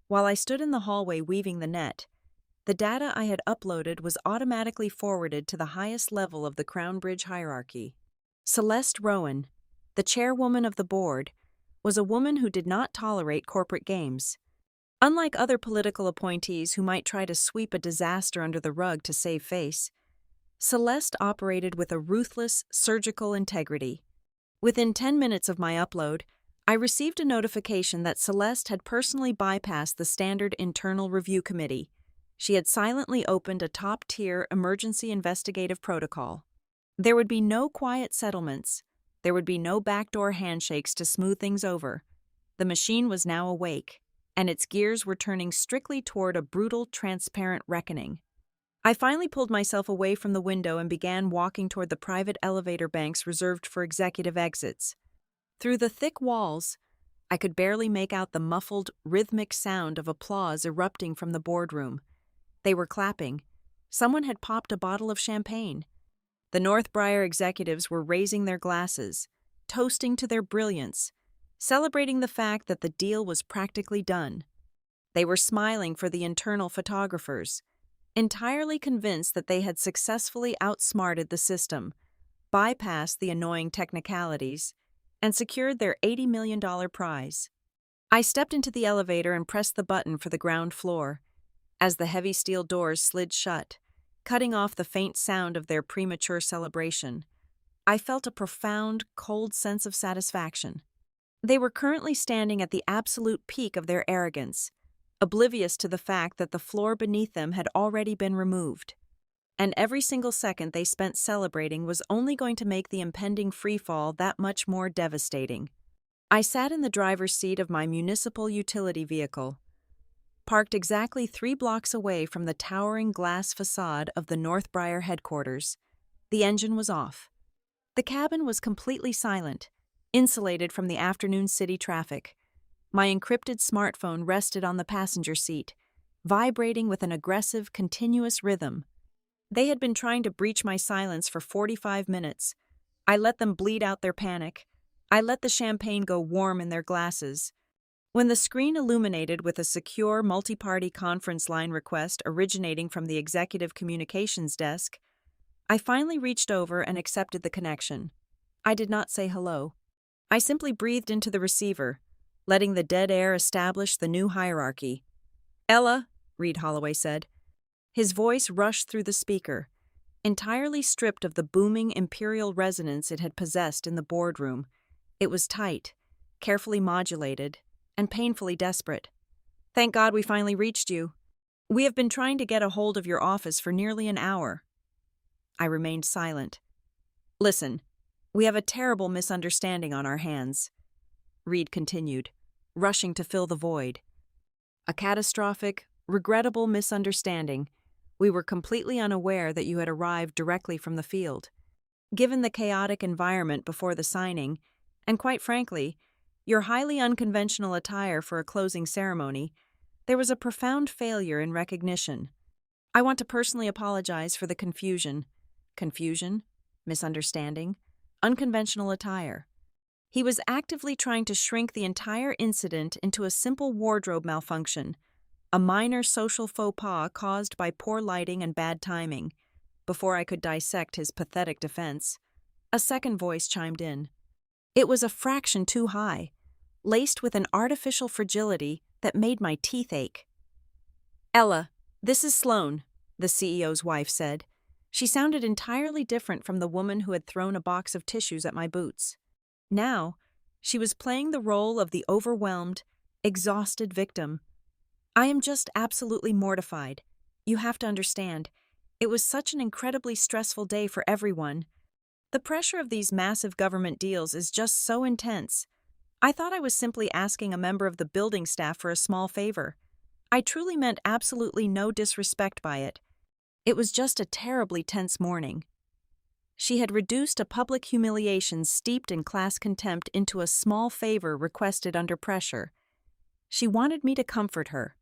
While I stood in the hallway weaving the net, the data I had uploaded was automatically forwarded to the highest level of the Crown Bridge hierarchy. Celeste Rowan, the chairwoman of the board, was a woman who did not tolerate corporate games. Unlike other political appointees who might try to sweep a disaster under the rug to save face, Celeste operated with a ruthless, surgical integrity. Within 10 minutes of my upload, I received a notification that Celeste had personally bypassed the standard internal review committee. She had silently opened a top-tier emergency investigative protocol. There would be no quiet settlements. There would be no backdoor handshakes to smooth things over. The machine was now awake, and its gears were turning strictly toward a brutal, transparent reckoning. I finally pulled myself away from the window and began walking toward the private elevator banks reserved for executive exits. Through the thick walls, I could barely make out the muffled, rhythmic sound of applause erupting from the boardroom. They were clapping. Someone had popped a bottle of champagne. The Northbriar executives were raising their glasses, toasting to their brilliance, celebrating the fact that the deal was practically done. They were smiling for the internal photographers, entirely convinced that they had successfully outsmarted the system, bypassed the annoying technicalities, and secured their $80 million prize. I stepped into the elevator and pressed the button for the ground floor. As the heavy steel doors slid shut, cutting off the faint sound of their premature celebration, I felt a profound, cold sense of satisfaction. They were currently standing at the absolute peak of their arrogance, oblivious to the fact that the floor beneath them had already been removed. And every single second they spent celebrating was only going to make the impending freefall that much more devastating. I sat in the driver's seat of my municipal utility vehicle, parked exactly 3 blocks away from the towering glass facade of the Northbriar headquarters. The engine was off. The cabin was completely silent, insulated from the afternoon city traffic. My encrypted smartphone rested on the passenger seat, vibrating with an aggressive, continuous rhythm. They had been trying to breach my silence for 45 minutes. I let them bleed out their panic. I let the champagne go warm in their glasses. When the screen illuminated with a secure multi-party conference line request originating from the executive communications desk, I finally reached over and accepted the connection. I did not say hello. I simply breathed into the receiver, letting the dead air establish the new hierarchy. "Ella," Reed Holloway said. His voice rushed through the speaker, entirely stripped of the booming imperial resonance it had possessed in the boardroom. It was tight, carefully modulated, and painfully desperate. "Thank God we finally reached you. We have been trying to get a hold of your office for nearly an hour." I remained silent. "Listen, we have a terrible misunderstanding on our hands," Reed continued, rushing to fill the void. "A catastrophic, regrettable misunderstanding. We were completely unaware that you had arrived directly from the field. Given the chaotic environment before the signing, and quite frankly, your highly unconventional attire for a closing ceremony, there was a profound failure in recognition. I want to personally apologize for the confusion. Confusion? Misunderstanding? Unconventional attire." He was actively trying to shrink the entire incident into a simple wardrobe malfunction, a minor social faux pas caused by poor lighting and bad timing. Before I could dissect his pathetic defense, a second voice chimed in. It was a fraction too high, laced with an artificial fragility that made my teeth ache. "Ella, "This is Sloan," the CEO's wife said. She sounded entirely different from the woman who had thrown a box of tissues at my boots. Now, she was playing the role of the overwhelmed, exhausted victim. "I am just absolutely mortified. You have to understand, it was such an incredibly stressful day for everyone. The pressure of these massive government deals is just so intense. I thought I was simply asking a member of the building staff for a small favor. I truly meant absolutely no disrespect by it. It was just a terribly tense morning." She had reduced a public humiliation steeped in class contempt into a small favor requested under pressure. She wanted me to comfort her.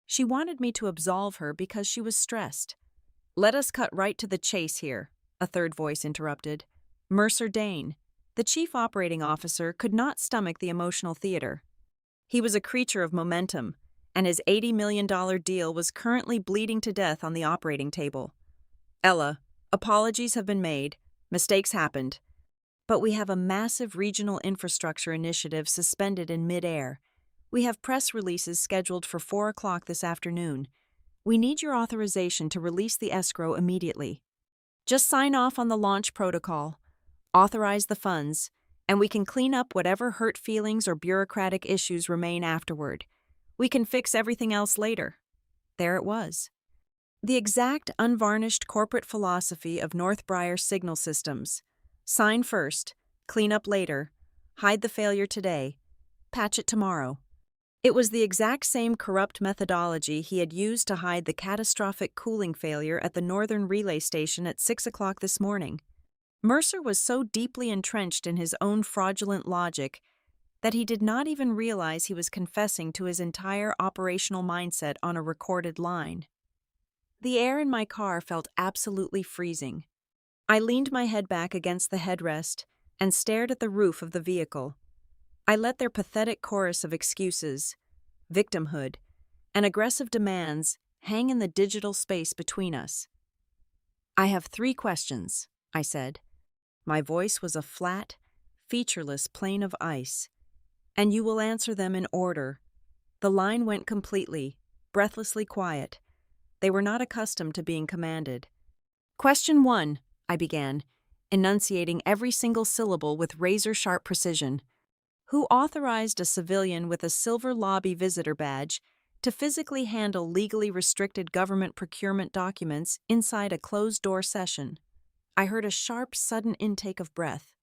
She wanted me to absolve her because she was stressed. "Let us cut right to the chase here," a third voice interrupted. Mercer Dane, the chief operating officer, could not stomach the emotional theater. He was a creature of momentum, and his $80 million deal was currently bleeding to death on the operating table. "Ella, apologies have been made. Mistakes happened. But we have a massive regional infrastructure initiative suspended in mid-air. We have press releases scheduled for 4 o'clock this afternoon. We need your authorization to release the escrow immediately. Just sign off on the launch protocol, authorize the funds, and we can clean up whatever hurt feelings or bureaucratic issues remain afterward. We can fix everything else later." There it was. The exact unvarnished corporate philosophy of Northbriar Signal Systems. Sign first, clean up later, hide the failure today, patch it tomorrow. It was the exact same corrupt methodology he had used to hide the catastrophic cooling failure at the Northern Relay Station at 6 o'clock this morning. Mercer was so deeply entrenched in his own fraudulent logic that he did not even realize he was confessing to his entire operational mindset on a recorded line. The air in my car felt absolutely freezing. I leaned my head back against the headrest and stared at the roof of the vehicle. I let their pathetic chorus of excuses, victimhood, and aggressive demands hang in the digital space between us. "I have 3 questions," I said. My voice was a flat, featureless plain of ice. "And you will answer them in order." The line went completely, breathlessly quiet. They were not accustomed to being commanded. "Question 1, I began, enunciating every single syllable with razor-sharp precision. "Who authorized a civilian with a silver lobby visitor badge to physically handle legally restricted government procurement documents inside a closed-door session?" I heard a sharp, sudden intake of breath.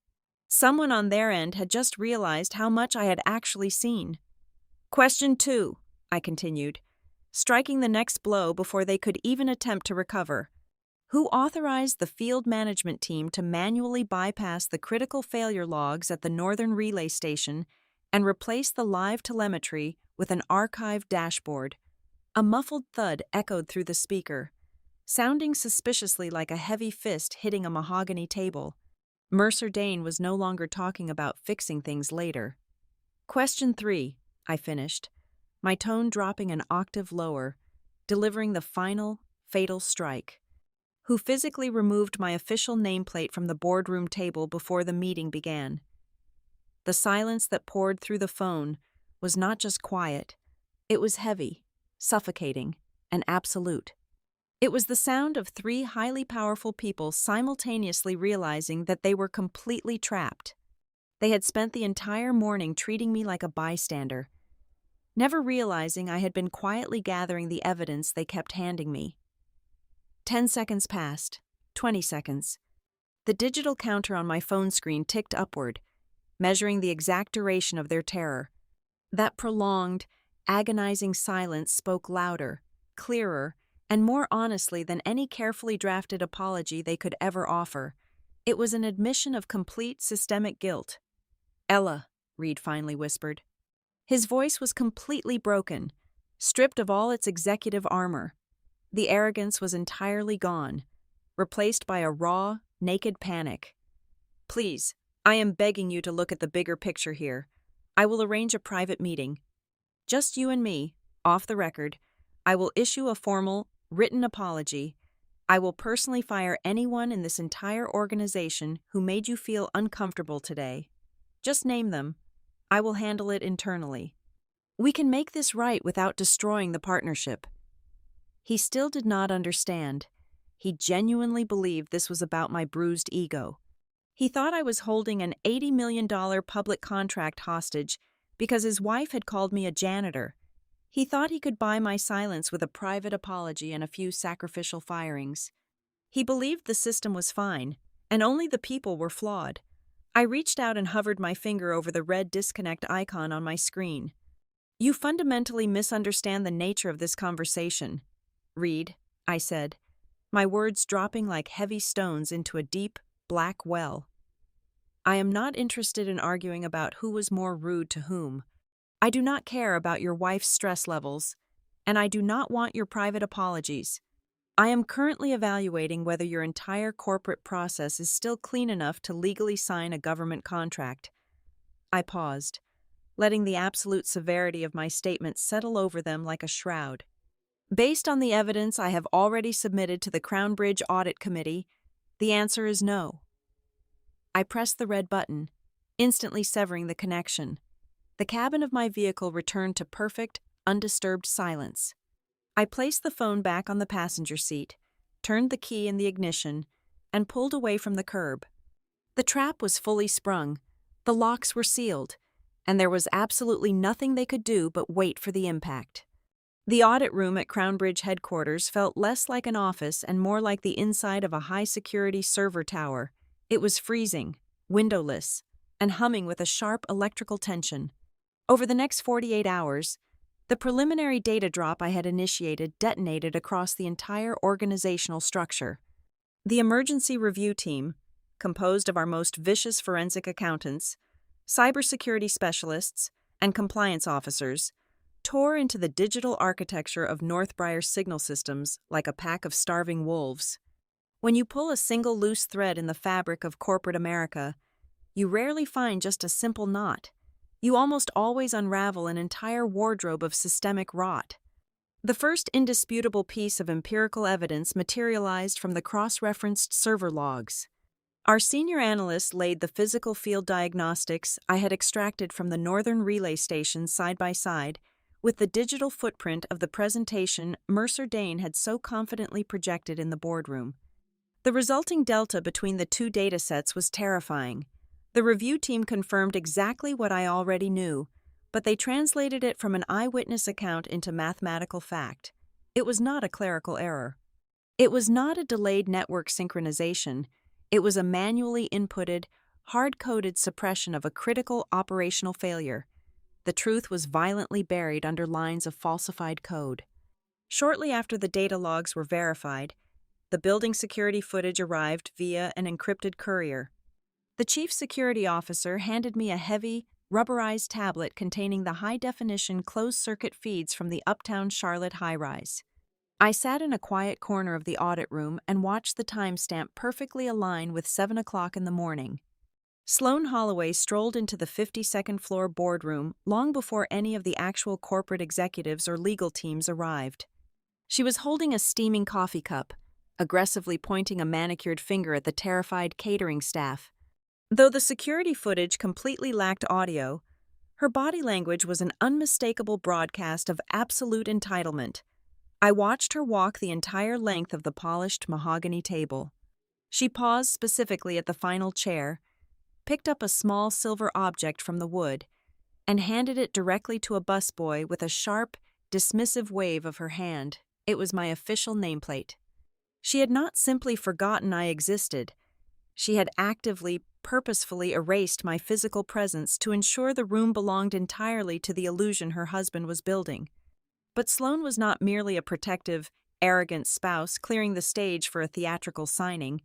Someone on their end had just realized how much I had actually seen. "Question 2, I continued, striking the next blow before they could even attempt to recover. "Who authorized the field management team to manually bypass the critical failure logs at the Northern Relay Station and replace the live telemetry with an archived dashboard?" A muffled thud echoed through the speaker, sounding suspiciously like a heavy fist hitting a mahogany table. Mercer Dane was no longer talking about fixing things later. "Question 3, I finished, my tone dropping an octave lower, delivering the final, fatal strike. "Who physically removed my official nameplate from the boardroom table before the meeting began?" The silence that poured through the phone was not just quiet, it was heavy, suffocating, and absolute. It was the sound of 3 highly powerful people simultaneously realizing that they were completely trapped. They had spent the entire morning treating me like a bystander, never realizing I had been quietly gathering the evidence they kept handing me. 10 seconds passed, 20 seconds. The digital counter on my phone screen ticked upward, measuring the exact duration of their terror. That prolonged, agonizing silence spoke louder, clearer, and more honestly than any carefully drafted apology they could ever offer. It was an admission of complete systemic guilt. "Ella," Reed finally whispered. His voice was completely broken, stripped of all its executive armor. The arrogance was entirely gone, replaced by a raw, naked panic. "Please, I am begging you to look at the bigger picture here. I will arrange a private meeting. Just you and me, off the record. I will issue a formal, written apology. I will personally fire anyone in this entire organization who made you feel uncomfortable today. Just name them. I will handle it internally. We can make this right without destroying the partnership." He still did not understand. He genuinely believed this was about my bruised ego. He thought I was holding an $80 million public contract hostage because his wife had called me a janitor. He thought he could buy my silence with a private apology and a few sacrificial firings. He believed the system was fine, and only the people were flawed. I reached out and hovered my finger over the red disconnect icon on my screen. "You fundamentally misunderstand the nature of this conversation, Reed," I said, my words dropping like heavy stones into a deep, black well. "I am not interested in arguing about who was more rude to whom. I do not care about your wife's stress levels, and I do not want your private apologies. I am currently evaluating whether your entire corporate process is still clean enough to legally sign a government contract." I paused, letting the absolute severity of my statement settle over them like a shroud. "Based on the evidence I have already submitted to the Crown Bridge Audit Committee, the answer is no." I pressed the red button, instantly severing the connection. The cabin of my vehicle returned to perfect, undisturbed silence. I placed the phone back on the passenger seat, turned the key in the ignition, and pulled away from the curb. The trap was fully sprung, the locks were sealed, and there was absolutely nothing they could do but wait for the impact. The audit room at Crown Bridge headquarters felt less like an office and more like the inside of a high-security server tower. It was freezing, windowless, and humming with a sharp electrical tension. Over the next 48 hours, the preliminary data drop I had initiated detonated across the entire organizational structure. The emergency review team, composed of our most vicious forensic accountants, cybersecurity specialists, and compliance officers, tore into the digital architecture of Northbriar signal systems like a pack of starving wolves. When you pull a single loose thread in the fabric of corporate America, you rarely find just a simple knot. You almost always unravel an entire wardrobe of systemic rot. The first indisputable piece of empirical evidence materialized from the cross-referenced server logs. Our senior analyst laid the physical field diagnostics I had extracted from the northern relay stations side by side with the digital footprint of the presentation Mercer Dane had so confidently projected in the boardroom. The resulting delta between the two datasets was terrifying. The review team confirmed exactly what I already knew, but they translated it from an eyewitness account into mathematical fact. It was not a clerical error. It was not a delayed network synchronization. It was a manually inputted, hard-coded suppression of a critical operational failure. The truth was violently buried under lines of falsified code. Shortly after the data logs were verified, the building security footage arrived via an encrypted courier. The chief security officer handed me a heavy, rubberized tablet containing the high-definition closed-circuit feeds from the uptown Charlotte high-rise. I sat in a quiet corner of the audit room and watched the timestamp perfectly align with 7 o'clock in the morning. Sloan Holloway strolled into the 52nd floor boardroom long before any of the actual corporate executives or legal teams arrived. She was holding a steaming coffee cup, aggressively pointing a manicured finger at the terrified catering staff. Though the security footage completely lacked audio, her body language was an unmistakable broadcast of absolute entitlement. I watched her walk the entire length of the polished mahogany table. She paused specifically at the final chair, picked up a small silver object from the wood, and handed it directly to a busboy with a sharp, dismissive wave of her hand. It was my official nameplate. She had not simply forgotten I existed. She had actively, purposefully erased my physical presence to ensure the room belonged entirely to the illusion her husband was building. But Sloan was not merely a protective, arrogant spouse clearing the stage for a theatrical signing.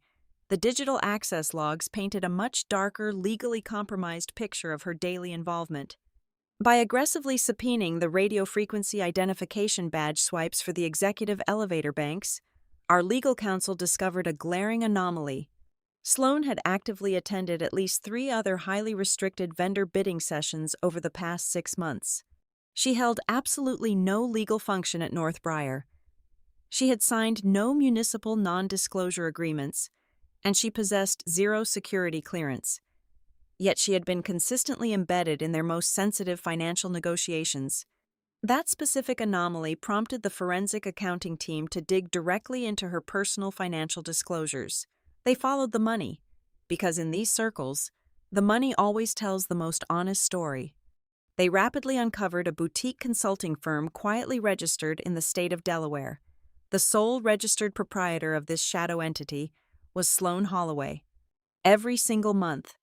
The digital access logs painted a much darker, legally compromised picture of her daily involvement. By aggressively subpoenaing the radio frequency identification badge swipes for the executive elevator banks, our legal counsel discovered a glaring anomaly. Sloan had actively attended at least 3 other highly restricted vendor bidding sessions over the past 6 months. She held absolutely no legal function at Northbriar. She had signed no municipal non-disclosure agreements, and she possessed 0 security clearance. Yet she had been consistently embedded in their most sensitive financial negotiations. That specific anomaly prompted the forensic accounting team to dig directly into her personal financial disclosures. They followed the money, because in these circles, the money always tells the most honest story. They rapidly uncovered a boutique consulting firm quietly registered in the state of Delaware. The sole registered proprietor of this shadow entity was Sloan Holloway. Every single month,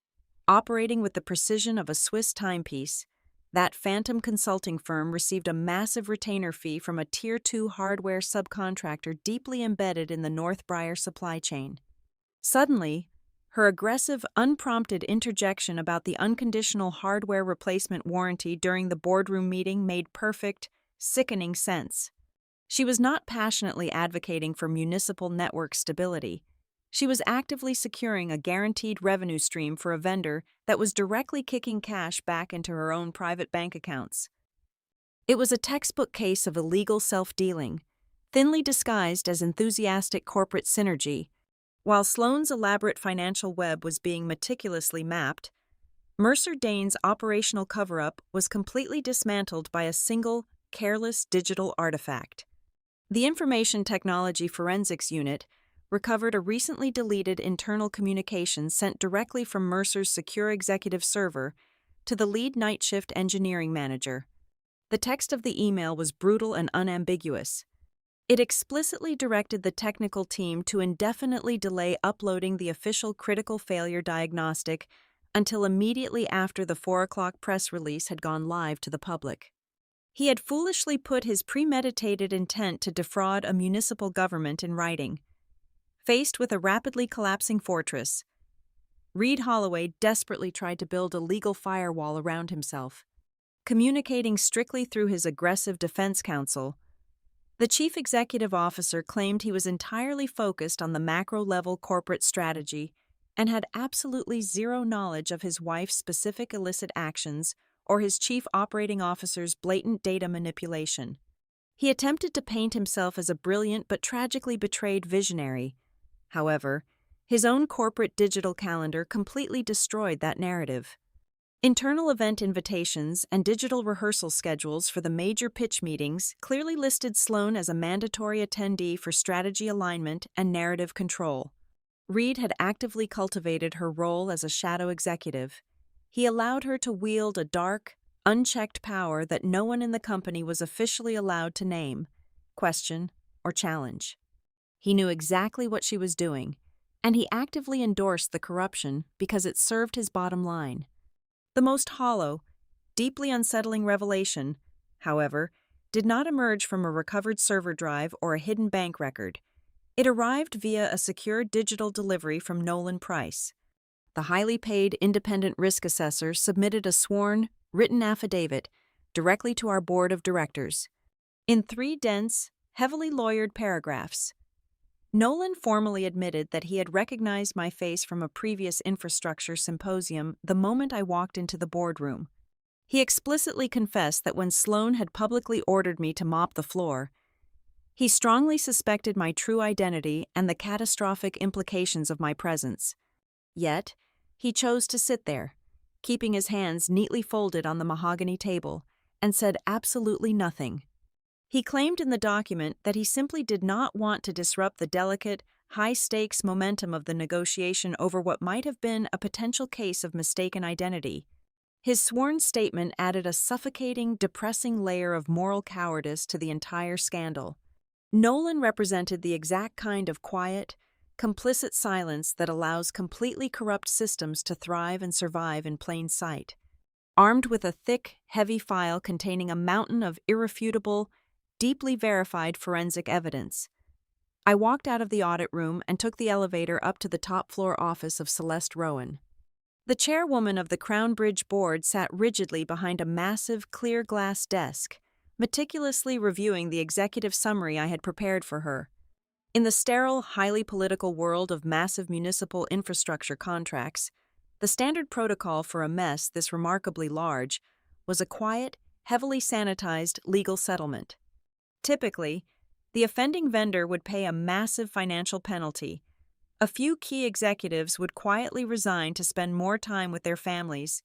operating with the precision of a Swiss timepiece, that phantom consulting firm received a massive retainer fee from a Tier 2 hardware subcontractor deeply embedded in the Northbriar supply chain. Suddenly, her aggressive, unprompted interjection about the unconditional hardware replacement warranty during the boardroom meeting made perfect, sickening sense. She was not passionately advocating for municipal network stability. She was actively securing a guaranteed revenue stream for a vendor that was directly kicking cash back into her own private bank accounts. It was a textbook case of illegal self-dealing, thinly disguised as enthusiastic corporate synergy. While Sloan's elaborate financial web was being meticulously mapped, Mercer Dane's operational cover-up was completely dismantled by a single, careless digital artifact. The Information Technology Forensics Unit recovered a recently deleted internal communication sent directly from Mercer's secure executive server to the lead night shift engineering manager. The text of the email was brutal and unambiguous. It explicitly directed the technical team to indefinitely delay uploading the official critical failure diagnostic until immediately after the 4 o'clock press release had gone live to the public. He had foolishly put his premeditated intent to defraud a municipal government in writing. Faced with a rapidly collapsing fortress, Reed Holloway desperately tried to build a legal firewall around himself. Communicating strictly through his aggressive defense counsel, the chief executive officer claimed he was entirely focused on the macro-level corporate strategy and had absolutely zero knowledge of his wife's specific illicit actions or his chief operating officer's blatant data manipulation. He attempted to paint himself as a brilliant but tragically betrayed visionary. However, his own corporate digital calendar completely destroyed that narrative. Internal event invitations and digital rehearsal schedules for the major pitch meetings clearly listed Sloan as a mandatory attendee for strategy alignment and narrative control. Reed had actively cultivated her role as a shadow executive. He allowed her to wield a dark, unchecked power that no one in the company was officially allowed to name, question, or challenge. He knew exactly what she was doing, and he actively endorsed the corruption because it served his bottom line. The most hollow, deeply unsettling revelation, however, did not emerge from a recovered server drive or a hidden bank record. It arrived via a secure digital delivery from Nolan Price. The highly paid independent risk assessor submitted a sworn, written affidavit directly to our board of directors. In 3 dense, heavily lawyered paragraphs, Nolan formally admitted that he had recognized my face from a previous infrastructure symposium the moment I walked into the boardroom. He explicitly confessed that when Sloan had publicly ordered me to mop the floor, he strongly suspected my true identity and the catastrophic implications of my presence. Yet, he chose to sit there, keeping his hands neatly folded on the mahogany table, and said absolutely nothing. He claimed in the document that he simply did not want to disrupt the delicate, high-stakes momentum of the negotiation over what might have been a potential case of mistaken identity. His sworn statement added a suffocating, depressing layer of moral cowardice to the entire scandal. Nolan represented the exact kind of quiet, complicit silence that allows completely corrupt systems to thrive and survive in plain sight. Armed with a thick, heavy file containing a mountain of irrefutable, deeply verified forensic evidence, I walked out of the audit room and took the elevator up to the top-floor office of Celeste Rowan. The chairwoman of the Crown Bridge board sat rigidly behind a massive, clear glass desk, meticulously reviewing the executive summary I had prepared for her. In the sterile, highly political world of massive municipal infrastructure contracts, the standard protocol for a mess this remarkably large was a quiet, heavily sanitized legal settlement. Typically, the offending vendor would pay a massive financial penalty. A few key executives would quietly resign to spend more time with their families,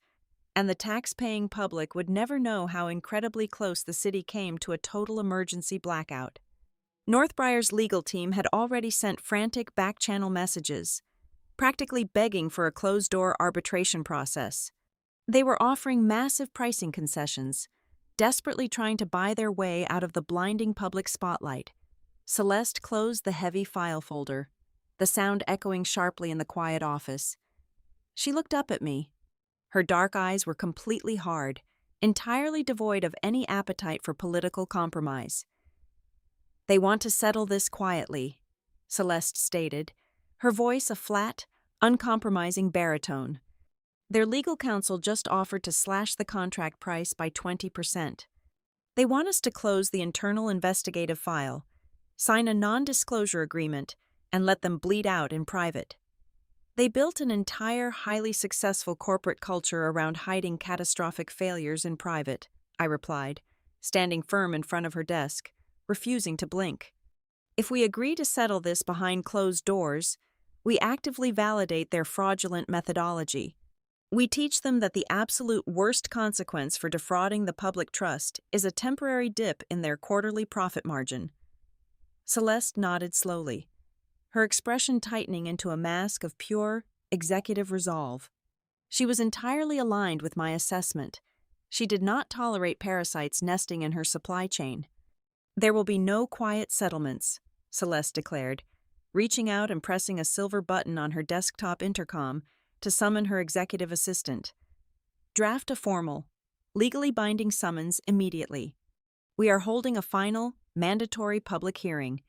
and the tax-paying public would never know how incredibly close the city came to a total emergency blackout. Northbrier's legal team had already sent frantic back-channel messages, practically begging for a closed-door arbitration process. They were offering massive pricing concessions, desperately trying to buy their way out of the blinding public spotlight. Celeste closed the heavy file folder, the sound echoing sharply in the quiet office. She looked up at me. Her dark eyes were completely hard, entirely devoid of any appetite for political compromise. "They want to settle this quietly," Celeste stated, her voice a flat, uncompromising baritone. "Their legal counsel just offered to slash the contract price by 20%. They want us to close the internal investigative file, sign a non-disclosure agreement, and let them bleed out in private. They built an entire highly successful corporate culture around hiding catastrophic failures in private," I replied, standing firm in front of her desk, refusing to blink. "If we agree to settle this behind closed doors, we actively validate their fraudulent methodology. We teach them that the absolute worst consequence for defrauding the public trust is a temporary dip in their quarterly profit margin." Celeste nodded slowly, her expression tightening into a mask of pure, executive resolve. She was entirely aligned with my assessment. She did not tolerate parasites nesting in her supply chain. "There will be no quiet settlements," Celeste declared, reaching out and pressing a silver button on her desktop intercom to summon her executive assistant. "Draft a formal, legally binding summons immediately. We are holding a final, mandatory public hearing.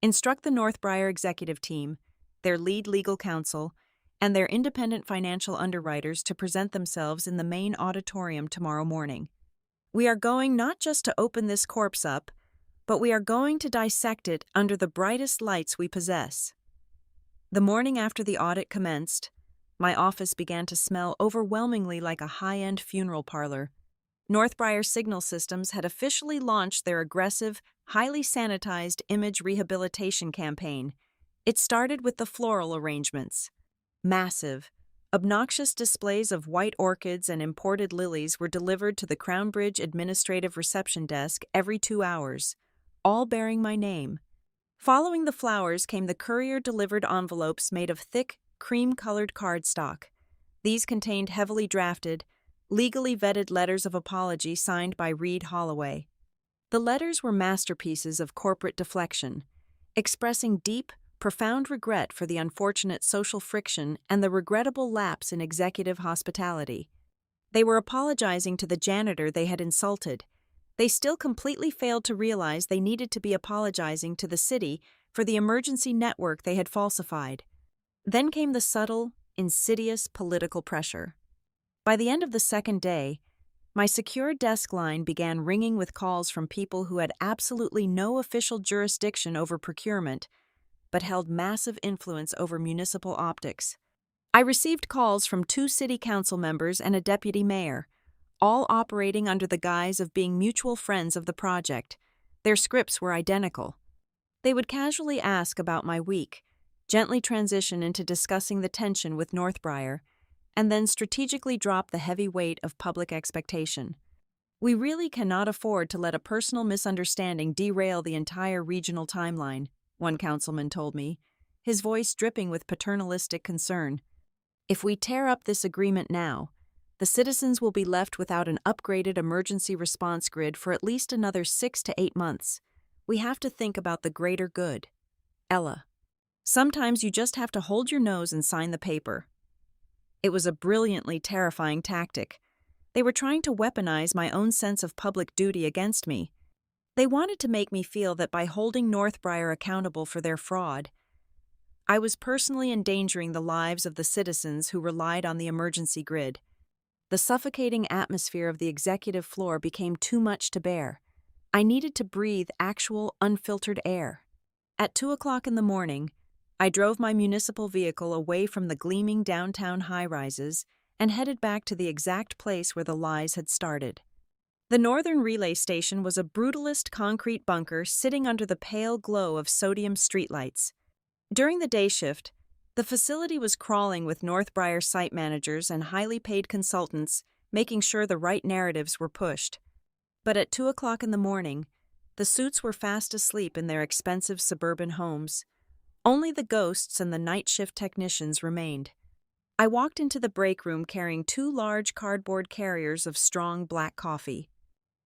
Instruct the Northbriar executive team, their lead legal counsel, and their independent financial underwriters to present themselves in the main auditorium tomorrow morning. We are going not just to open this corpse up, but we are going to dissect it under the brightest lights we possess." The morning after the audit commenced, my office began to smell overwhelmingly like a high-end funeral parlor. Northbriar Signal Systems had officially launched their aggressive, highly sanitized image rehabilitation campaign. It started with the floral arrangements. Massive, obnoxious displays of white orchids and imported lilies were delivered to the Crown Bridge Administrative Reception Desk every 2 hours, all bearing my name. Following the flowers came the courier-delivered envelopes made of thick, cream-colored cardstock. These contained heavily drafted, legally vetted letters of apology signed by Reed Holloway. The letters were masterpieces of corporate deflection, expressing deep, profound regret for the unfortunate social friction and the regrettable lapse in executive hospitality. They were apologizing to the janitor they had insulted. They still completely failed to realize they needed to be apologizing to the city for the emergency network they had falsified. Then came the subtle, insidious political pressure. By the end of the second day, my secure desk line began ringing with calls from people who had absolutely no official jurisdiction over procurement, but held massive influence over municipal optics. I received calls from 2 city council members and a deputy mayor, all operating under the guise of being mutual friends of the project. Their scripts were identical. They would casually ask about my week, gently transition into discussing the tension with Northbriar, and then strategically drop the heavy weight of public expectation. "We really cannot afford to let a personal misunderstanding derail the entire regional timeline," one councilman told me, his voice dripping with paternalistic concern. "If we tear up this agreement now, the citizens will be left without an upgraded emergency response grid for at least another 6 to 8 months. We have to think about the greater good. Ella, sometimes you just have to hold your nose and sign the paper." It was a brilliantly terrifying tactic. They were trying to weaponize my own sense of public duty against me. They wanted to make me feel that by holding Northbriar accountable for their fraud, I was personally endangering the lives of the citizens who relied on the emergency grid. The suffocating atmosphere of the executive floor became too much to bear. I needed to breathe actual, unfiltered air. At 2 o'clock in the morning, I drove my municipal vehicle away from the gleaming downtown high-rises and headed back to the exact place where the lies had started. The Northern Relay Station was a brutalist concrete bunker sitting under the pale glow of sodium streetlights. During the day shift, the facility was crawling with Northbriar site managers and highly paid consultants making sure the right narratives were pushed. But at 2 o'clock in the morning, the suits were fast asleep in their expensive suburban homes. Only the ghosts and the night shift technicians remained. I walked into the break room carrying 2 large cardboard carriers of strong black coffee.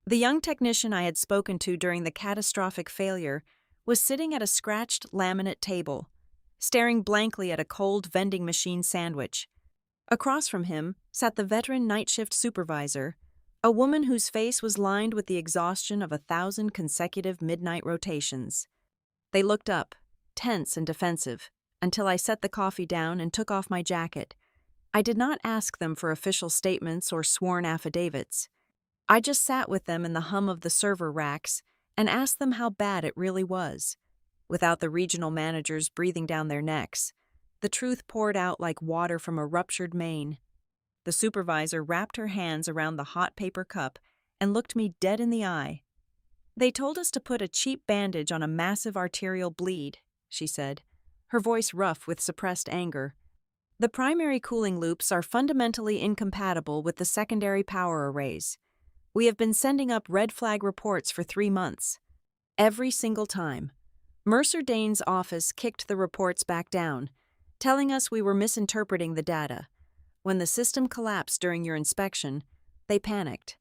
The young technician I had spoken to during the catastrophic failure was sitting at a scratched laminate table, staring blankly at a cold vending machine sandwich. Across from him sat the veteran night shift supervisor, a woman whose face was lined with the exhaustion of 1,000 consecutive midnight rotations. They looked up, tense and defensive, until I set the coffee down and took off my jacket. I did not ask them for official statements or sworn affidavits. I just sat with them in the hum of the server racks and asked them how bad it really was. Without the regional managers breathing down their necks, the truth poured out like water from a ruptured main. The supervisor wrapped her hands around the hot paper cup and looked me dead in the eye. "They told us to put a cheap bandage on a massive arterial bleed," she said, her voice rough with suppressed anger. "The primary cooling loops are fundamentally incompatible with the secondary power arrays. We have been sending up red flag reports for 3 months. Every single time. Mercer Dane's office kicked the reports back down, telling us we were misinterpreting the data. When the system collapsed during your inspection, they panicked.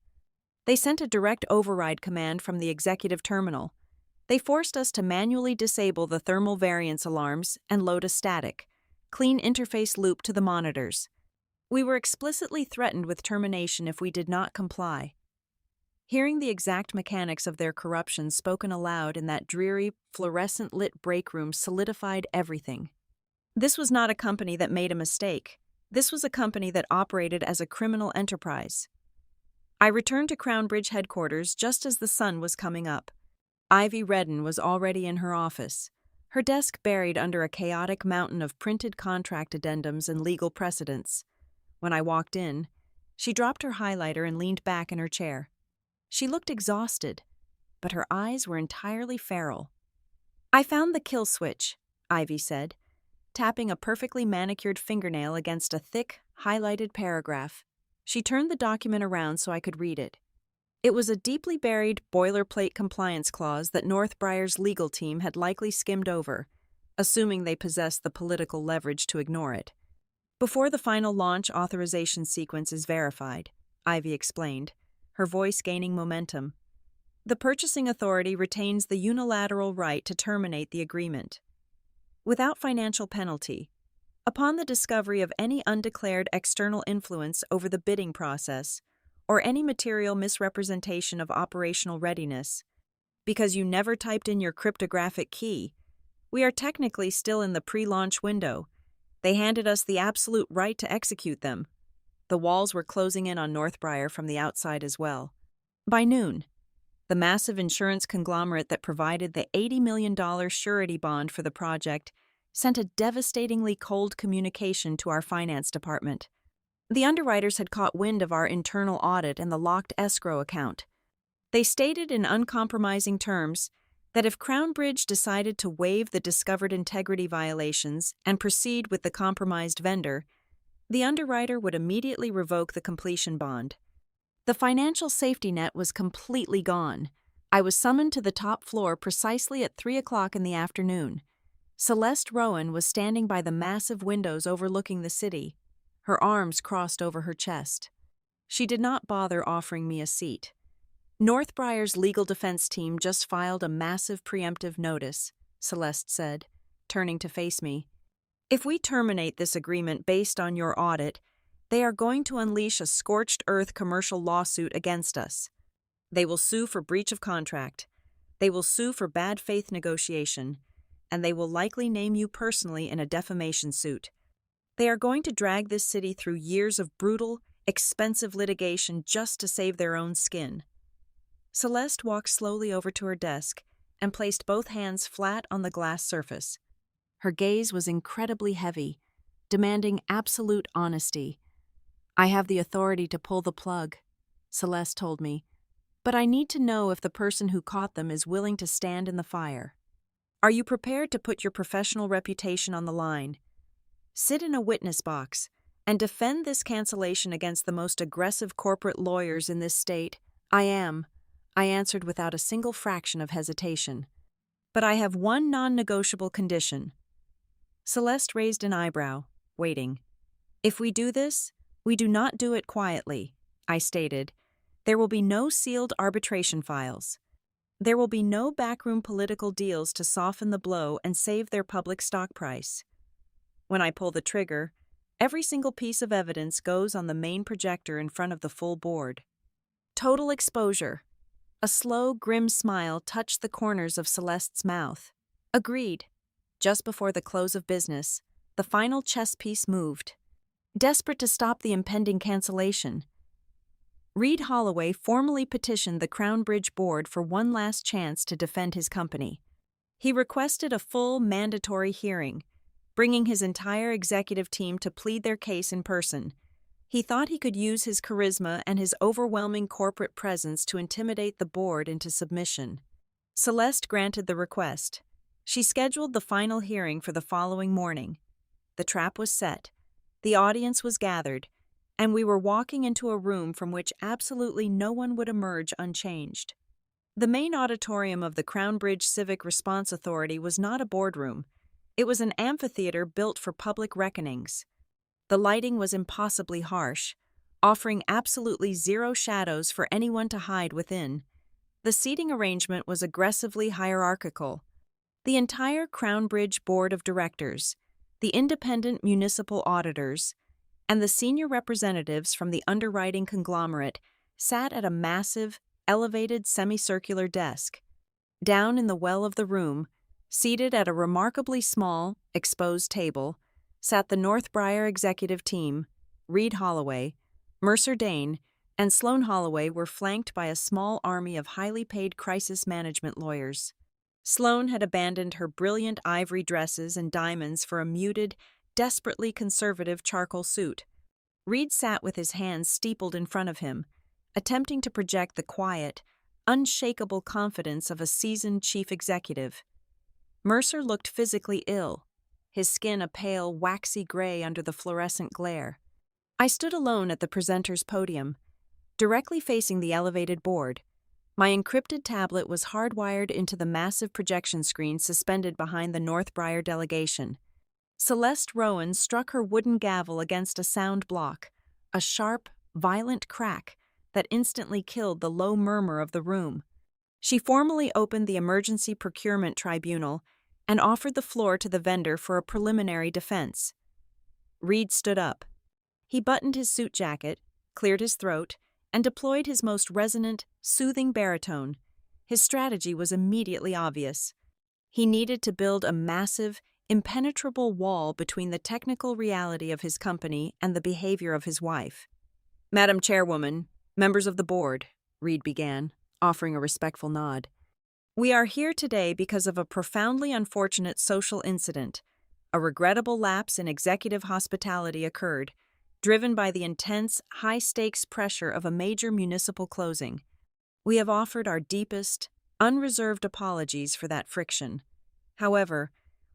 They sent a direct override command from the executive terminal. They forced us to manually disable the thermal variance alarms and load a static, clean interface loop to the monitors. We were explicitly threatened with termination if we did not comply." Hearing the exact mechanics of their corruption spoken aloud in that dreary, fluorescent-lit break room solidified everything. This was not a company that made a mistake. This was a company that operated as a criminal enterprise. I returned to Crown Bridge headquarters just as the sun was coming up. Ivy Redden was already in her office, her desk buried under a chaotic mountain of printed contract addendums and legal precedents. When I walked in, she dropped her highlighter and leaned back in her chair. She looked exhausted, but her eyes were entirely feral. "I found the kill switch," Ivy said, tapping a perfectly manicured fingernail against a thick, highlighted paragraph. She turned the document around so I could read it. It was a deeply buried boilerplate compliance clause that Northbrier's legal team had likely skimmed over, assuming they possessed the political leverage to ignore it. "Before the final launch authorization sequence is verified," Ivy explained, her voice gaining momentum, "the purchasing authority retains the unilateral right to terminate the agreement. Without financial penalty, upon the discovery of any undeclared external influence over the bidding process, or any material misrepresentation of operational readiness, because you never typed in your cryptographic key. We are technically still in the pre-launch window. They handed us the absolute right to execute them." The walls were closing in on Northbriar from the outside as well. By noon, the massive insurance conglomerate that provided the $80 million surety bond for the project sent a devastatingly cold communication to our finance department. The underwriters had caught wind of our internal audit and the locked escrow account. They stated in uncompromising terms that if Crown Bridge decided to waive the discovered integrity violations and proceed with the compromised vendor, the underwriter would immediately revoke the completion bond. The financial safety net was completely gone. I was summoned to the top floor precisely at 3 o'clock in the afternoon. Celeste Rowan was standing by the massive windows overlooking the city, her arms crossed over her chest. She did not bother offering me a seat. "Northbrier's legal defense team just filed a massive preemptive notice," Celeste said, turning to face me. "If we terminate this agreement based on your audit, they are going to unleash a scorched earth commercial lawsuit against us. They will sue for breach of contract. They will sue for bad faith negotiation, and they will likely name you personally in a defamation suit. They are going to drag this city through years of brutal, expensive litigation just to save their own skin." Celeste walked slowly over to her desk and placed both hands flat on the glass surface. Her gaze was incredibly heavy, demanding absolute honesty. "I have the authority to pull the plug," Celeste told me, "but I need to know if the person who caught them is willing to stand in the fire. Are you prepared to put your professional reputation on the line? Sit in a witness box and defend this cancellation against the most aggressive corporate lawyers in this state. I am, I answered without a single fraction of hesitation. But I have one non-negotiable condition. Celeste raised an eyebrow, waiting. If we do this, we do not do it quietly, I stated. There will be no sealed arbitration files. There will be no backroom political deals to soften the blow and save their public stock price. When I pull the trigger, every single piece of evidence goes on the main projector in front of the full board. Total exposure. A slow, grim smile touched the corners of Celeste's mouth. Agreed. Just before the close of business, the final chess piece moved. Desperate to stop the impending cancellation, Reed Holloway formally petitioned the Crown Bridge Board for one last chance to defend his company. He requested a full, mandatory hearing, bringing his entire executive team to plead their case in person. He thought he could use his charisma and his overwhelming corporate presence to intimidate the board into submission. Celeste granted the request. She scheduled the final hearing for the following morning. The trap was set. The audience was gathered, and we were walking into a room from which absolutely no one would emerge unchanged. The main auditorium of the Crown Bridge Civic Response Authority was not a boardroom. It was an amphitheater built for public reckonings. The lighting was impossibly harsh, offering absolutely zero shadows for anyone to hide within. The seating arrangement was aggressively hierarchical. The entire Crown Bridge Board of Directors, the independent municipal auditors, and the senior representatives from the underwriting conglomerate sat at a massive, elevated semicircular desk. Down in the well of the room, seated at a remarkably small, exposed table, sat the Northbriar executive team. Reed Holloway, Mercer Dane, and Sloan Holloway were flanked by a small army of highly paid crisis management lawyers. Sloan had abandoned her brilliant ivory dresses and diamonds for a muted, desperately conservative charcoal suit. Reed sat with his hands steepled in front of him, attempting to project the quiet, unshakable confidence of a seasoned chief executive. Mercer looked physically ill, his skin a pale, waxy gray under the fluorescent glare. I stood alone at the presenter's podium, directly facing the elevated board. My encrypted tablet was hardwired into the massive projection screen suspended behind the Northbriar delegation. Celeste Rowan struck her wooden gavel against a sound block, a sharp, violent crack that instantly killed the low murmur of the room. She formally opened the Emergency Procurement Tribunal and offered the floor to the vendor for a preliminary defense. Reed stood up. He buttoned his suit jacket, cleared his throat, and deployed his most resonant, soothing baritone. His strategy was immediately obvious. He needed to build a massive, impenetrable wall between the technical reality of his company and the behavior of his wife. "Madam Chairwoman, members of the board," Reed began, offering a respectful nod. "We are here today because of a profoundly unfortunate social incident. A regrettable lapse in executive hospitality occurred, driven by the intense, high-stakes pressure of a major municipal closing. We have offered our deepest, unreserved apologies for that friction. However,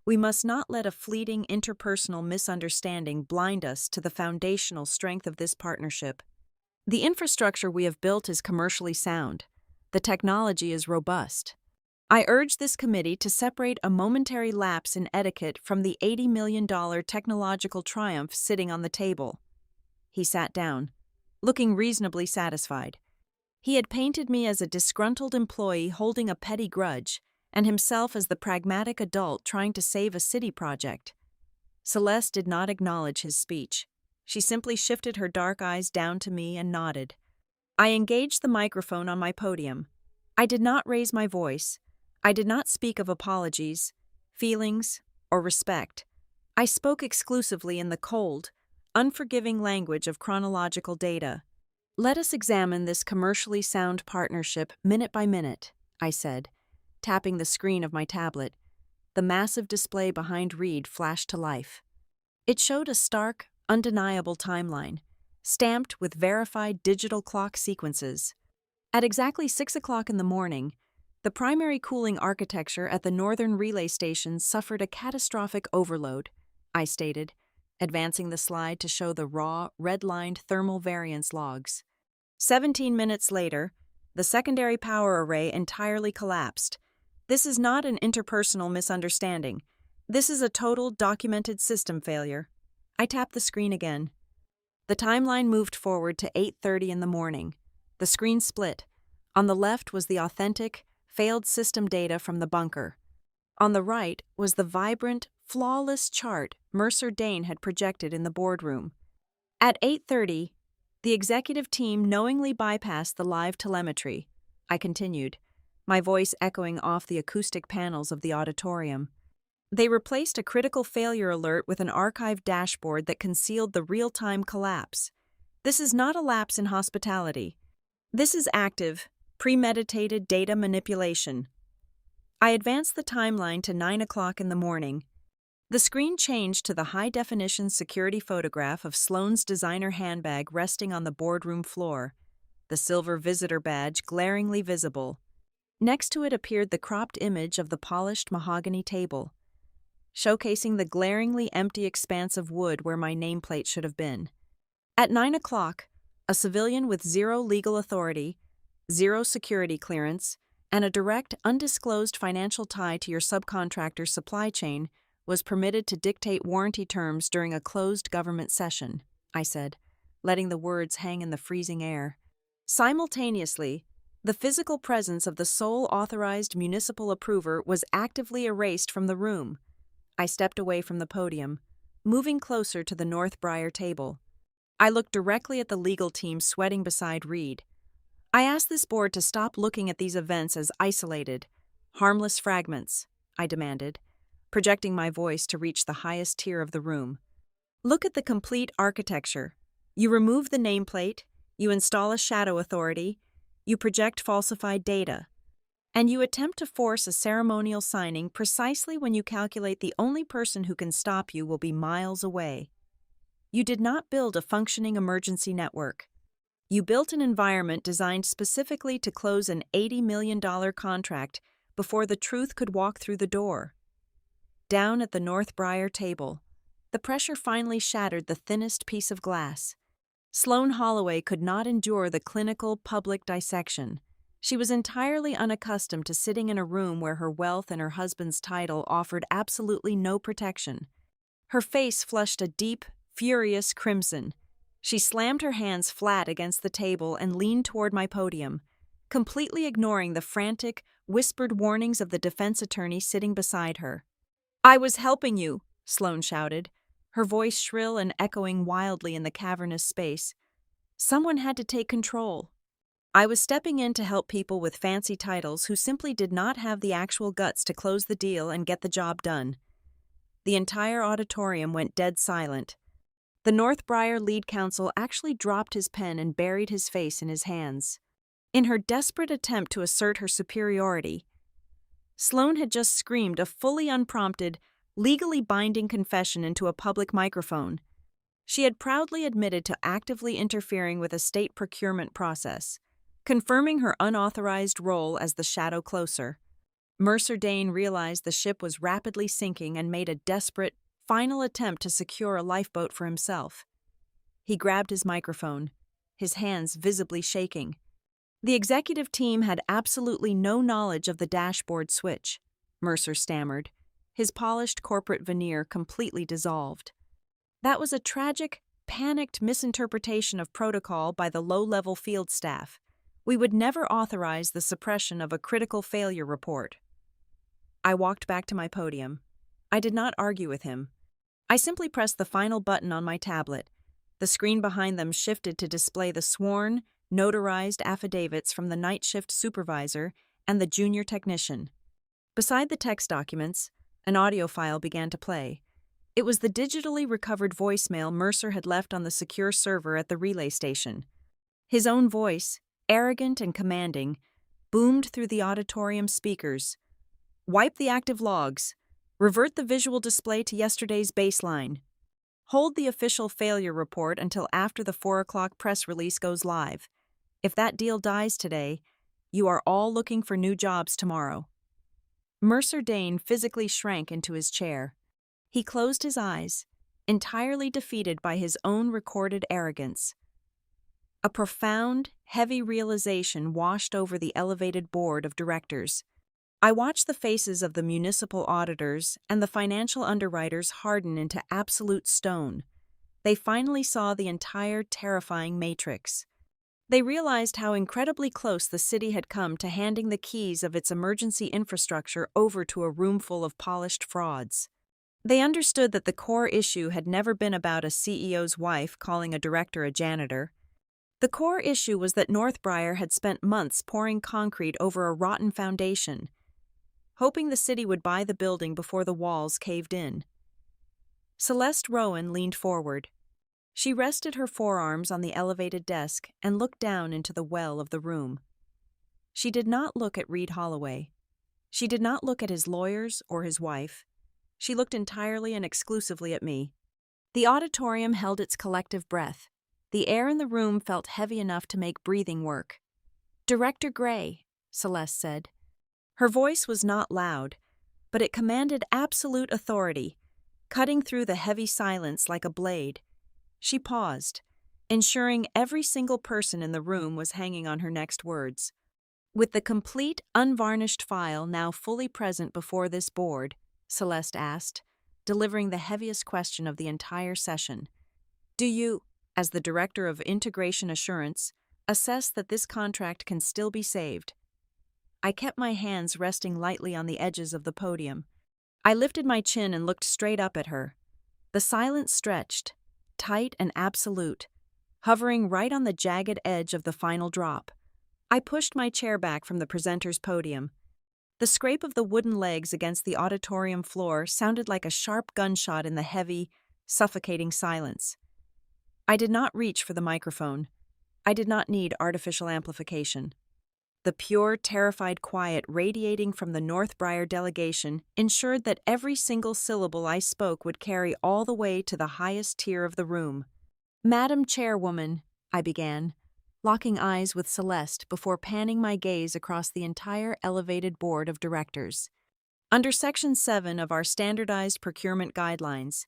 we must not let a fleeting interpersonal misunderstanding blind us to the foundational strength of this partnership. The infrastructure we have built is commercially sound. The technology is robust. I urge this committee to separate a momentary lapse in etiquette from the $80 million technological triumph sitting on the table." He sat down, looking reasonably satisfied. He had painted me as a disgruntled employee holding a petty grudge, and himself as the pragmatic adult trying to save a city project. Celeste did not acknowledge his speech. She simply shifted her dark eyes down to me and nodded. I engaged the microphone on my podium. I did not raise my voice. I did not speak of apologies, feelings, or respect. I spoke exclusively in the cold, unforgiving language of chronological data. "Let us examine this commercially sound partnership minute by minute," I said, tapping the screen of my tablet. The massive display behind Reed flashed to life. It showed a stark, undeniable timeline, stamped with verified digital clock sequences. At exactly 6 o'clock in the morning, the primary cooling architecture at the northern relay station suffered a catastrophic overload, I stated, advancing the slide to show the raw, red-lined thermal variance logs. 17 minutes later, the secondary power array entirely collapsed. This is not an interpersonal misunderstanding. This is a total documented system failure. I tapped the screen again. The timeline moved forward to 8:30 in the morning. The screen split. On the left was the authentic, failed system data from the bunker. On the right was the vibrant, flawless chart Mercer Dane had projected in the boardroom. At 8:30, the executive team knowingly bypassed the live telemetry. I continued, my voice echoing off the acoustic panels of the auditorium. They replaced a critical failure alert with an archived dashboard that concealed the real-time collapse. This is not a lapse in hospitality. This is active, premeditated data manipulation. I advanced the timeline to 9 o'clock in the morning. The screen changed to the high-definition security photograph of Sloane's designer handbag resting on the boardroom floor, the silver visitor badge glaringly visible. Next to it appeared the cropped image of the polished mahogany table, showcasing the glaringly empty expanse of wood where my nameplate should have been. At 9 o'clock, a civilian with zero legal authority, zero security clearance, and a direct, undisclosed financial tie to your subcontractor's supply chain was permitted to dictate warranty terms during a closed government session, I said, letting the words hang in the freezing air. Simultaneously, the physical presence of the sole authorized municipal approver was actively erased from the room. I stepped away from the podium, moving closer to the North Briar table. I looked directly at the legal team sweating beside Reed. I asked this board to stop looking at these events as isolated, harmless fragments, I demanded, projecting my voice to reach the highest tier of the room. Look at the complete architecture. You remove the nameplate, you install a shadow authority, you project falsified data, and you attempt to force a ceremonial signing precisely when you calculate the only person who can stop you will be miles away. You did not build a functioning emergency network. You built an environment designed specifically to close an $80 million contract before the truth could walk through the door. Down at the North Briar table, the pressure finally shattered the thinnest piece of glass. Sloane Holloway could not endure the clinical public dissection. She was entirely unaccustomed to sitting in a room where her wealth and her husband's title offered absolutely no protection. Her face flushed a deep, furious crimson. She slammed her hands flat against the table and leaned toward my podium, completely ignoring the frantic, whispered warnings of the defense attorney sitting beside her. "I was helping you," Sloane shouted, her voice shrill and echoing wildly in the cavernous space. Someone had to take control. I was stepping in to help people with fancy titles who simply did not have the actual guts to close the deal and get the job done. The entire auditorium went dead silent. The North Briar lead counsel actually dropped his pen and buried his face in his hands. In her desperate attempt to assert her superiority, Sloane had just screamed a fully unprompted, legally binding confession into a public microphone. She had proudly admitted to actively interfering with a state procurement process, confirming her unauthorized role as the shadow closer. Mercer Dane realized the ship was rapidly sinking and made a desperate, final attempt to secure a lifeboat for himself. He grabbed his microphone, his hands visibly shaking. The executive team had absolutely no knowledge of the dashboard switch, Mercer stammered, his polished corporate veneer completely dissolved. That was a tragic, panicked misinterpretation of protocol by the low-level field staff. We would never authorize the suppression of a critical failure report. I walked back to my podium. I did not argue with him. I simply pressed the final button on my tablet. The screen behind them shifted to display the sworn, notarized affidavits from the night shift supervisor and the junior technician. Beside the text documents, an audio file began to play. It was the digitally recovered voicemail Mercer had left on the secure server at the relay station. His own voice, arrogant and commanding, boomed through the auditorium speakers. "Wipe the active logs. Revert the visual display to yesterday's baseline. Hold the official failure report until after the 4 o'clock press release goes live. If that deal dies today, you are all looking for new jobs tomorrow." Mercer Dane physically shrank into his chair. He closed his eyes, entirely defeated by his own recorded arrogance. A profound, heavy realization washed over the elevated board of directors. I watched the faces of the municipal auditors and the financial underwriters harden into absolute stone. They finally saw the entire terrifying matrix. They realized how incredibly close the city had come to handing the keys of its emergency infrastructure over to a roomful of polished frauds. They understood that the core issue had never been about a CEO's wife calling a director a janitor. The core issue was that Northbriar had spent months pouring concrete over a rotten foundation, hoping the city would buy the building before the walls caved in. Celeste Rowan leaned forward. She rested her forearms on the elevated desk and looked down into the well of the room. She did not look at Reed Holloway. She did not look at his lawyers or his wife. She looked entirely and exclusively at me. The auditorium held its collective breath. The air in the room felt heavy enough to make breathing work. "Director Gray," Celeste said. Her voice was not loud, but it commanded absolute authority, cutting through the heavy silence like a blade. She paused, ensuring every single person in the room was hanging on her next words. With the complete, unvarnished file now fully present before this board, Celeste asked, delivering the heaviest question of the entire session. "Do you, as the Director of Integration Assurance, assess that this contract can still be saved?" I kept my hands resting lightly on the edges of the podium. I lifted my chin and looked straight up at her. The silence stretched, tight and absolute, hovering right on the jagged edge of the final drop. I pushed my chair back from the presenter's podium. The scrape of the wooden legs against the auditorium floor sounded like a sharp gunshot in the heavy, suffocating silence. I did not reach for the microphone. I did not need artificial amplification. The pure, terrified quiet radiating from the Northbriar delegation ensured that every single syllable I spoke would carry all the way to the highest tier of the room. "Madam Chairwoman," I began, locking eyes with Celeste before panning my gaze across the entire elevated board of directors. Under Section 7 of our Standardized Procurement Guidelines,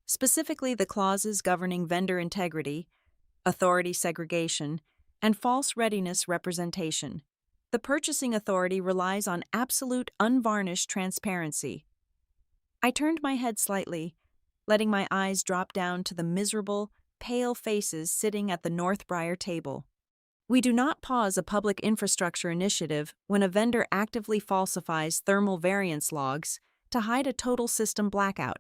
specifically the clauses governing vendor integrity, authority segregation, and false readiness representation, the purchasing authority relies on absolute, unvarnished transparency. I turned my head slightly, letting my eyes drop down to the miserable, pale faces sitting at the Northbriar table. We do not pause a public infrastructure initiative when a vendor actively falsifies thermal variance logs to hide a total system blackout.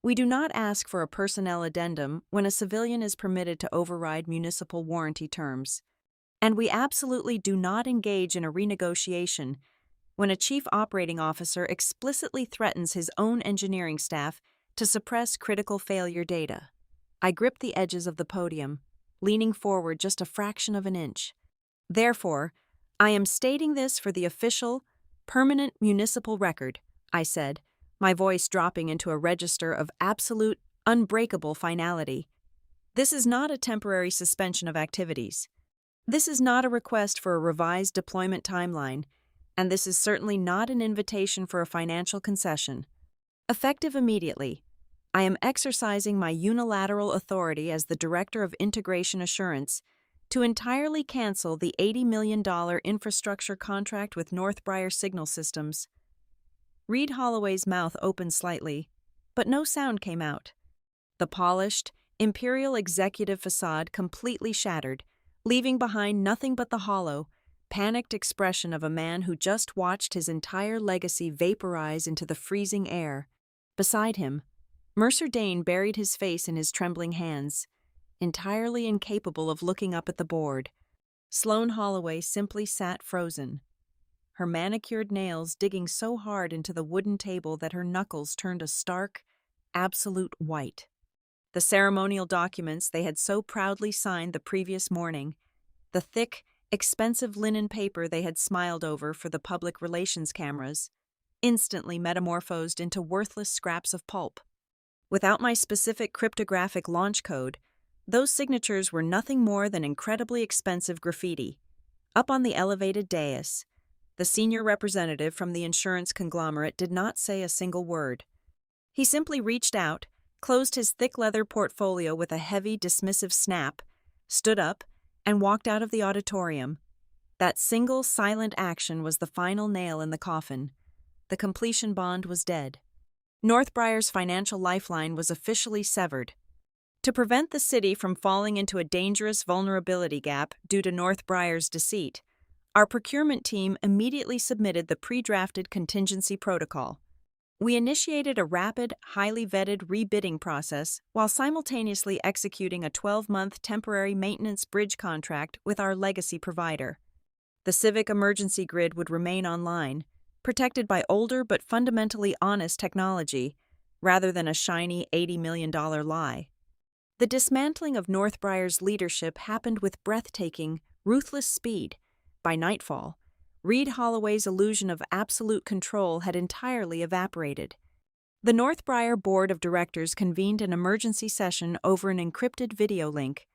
We do not ask for a personnel addendum when a civilian is permitted to override municipal warranty terms. And we absolutely do not engage in a renegotiation when a chief operating officer explicitly threatens his own engineering staff to suppress critical failure data. I gripped the edges of the podium, leaning forward just a fraction of an inch. "Therefore, I am stating this for the official, permanent municipal record," I said, my voice dropping into a register of absolute, unbreakable finality. "This is not a temporary suspension of activities. This is not a request for a revised deployment timeline, and this is certainly not an invitation for a financial concession. Effective immediately, I am exercising my unilateral authority as the Director of Integration Assurance to entirely cancel the $80 million infrastructure contract with Northbriar Signal Systems." Reed Holloway's mouth opened slightly, but no sound came out. The polished, imperial executive facade completely shattered, leaving behind nothing but the hollow, panicked expression of a man who just watched his entire legacy vaporize into the freezing air. Beside him, Mercer Dane buried his face in his trembling hands, entirely incapable of looking up at the board. Sloane Holloway simply sat frozen, her manicured nails digging so hard into the wooden table that her knuckles turned a stark, absolute white. The ceremonial documents they had so proudly signed the previous morning, the thick, expensive linen paper they had smiled over for the public relations cameras, instantly metamorphosed into worthless scraps of pulp. Without my specific cryptographic launch code, those signatures were nothing more than incredibly expensive graffiti. Up on the elevated dais, the senior representative from the insurance conglomerate did not say a single word. He simply reached out, closed his thick leather portfolio with a heavy, dismissive snap, stood up, and walked out of the auditorium. That single, silent action was the final nail in the coffin. The completion bond was dead. Northbrier's financial lifeline was officially severed. To prevent the city from falling into a dangerous vulnerability gap due to Northbrier's deceit, our procurement team immediately submitted the pre-drafted contingency protocol. We initiated a rapid, highly vetted rebidding process while simultaneously executing a 12-month temporary maintenance bridge contract with our legacy provider. The Civic emergency grid would remain online, protected by older but fundamentally honest technology, rather than a shiny $80 million lie. The dismantling of Northbrier's leadership happened with breathtaking, ruthless speed. By nightfall, Reed Holloway's illusion of absolute control had entirely evaporated. The Northbrier Board of Directors convened an emergency session over an encrypted video link.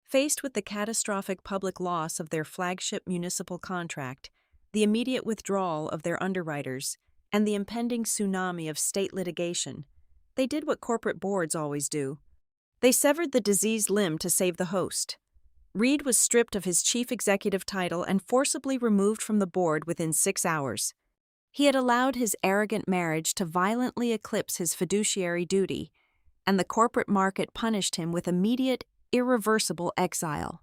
Faced with the catastrophic public loss of their flagship municipal contract, the immediate withdrawal of their underwriters, and the impending tsunami of state litigation, they did what corporate boards always do. They severed the diseased limb to save the host. Reed was stripped of his chief executive title and forcibly removed from the board within 6 hours. He had allowed his arrogant marriage to violently eclipse his fiduciary duty, and the corporate market punished him with immediate, irreversible exile.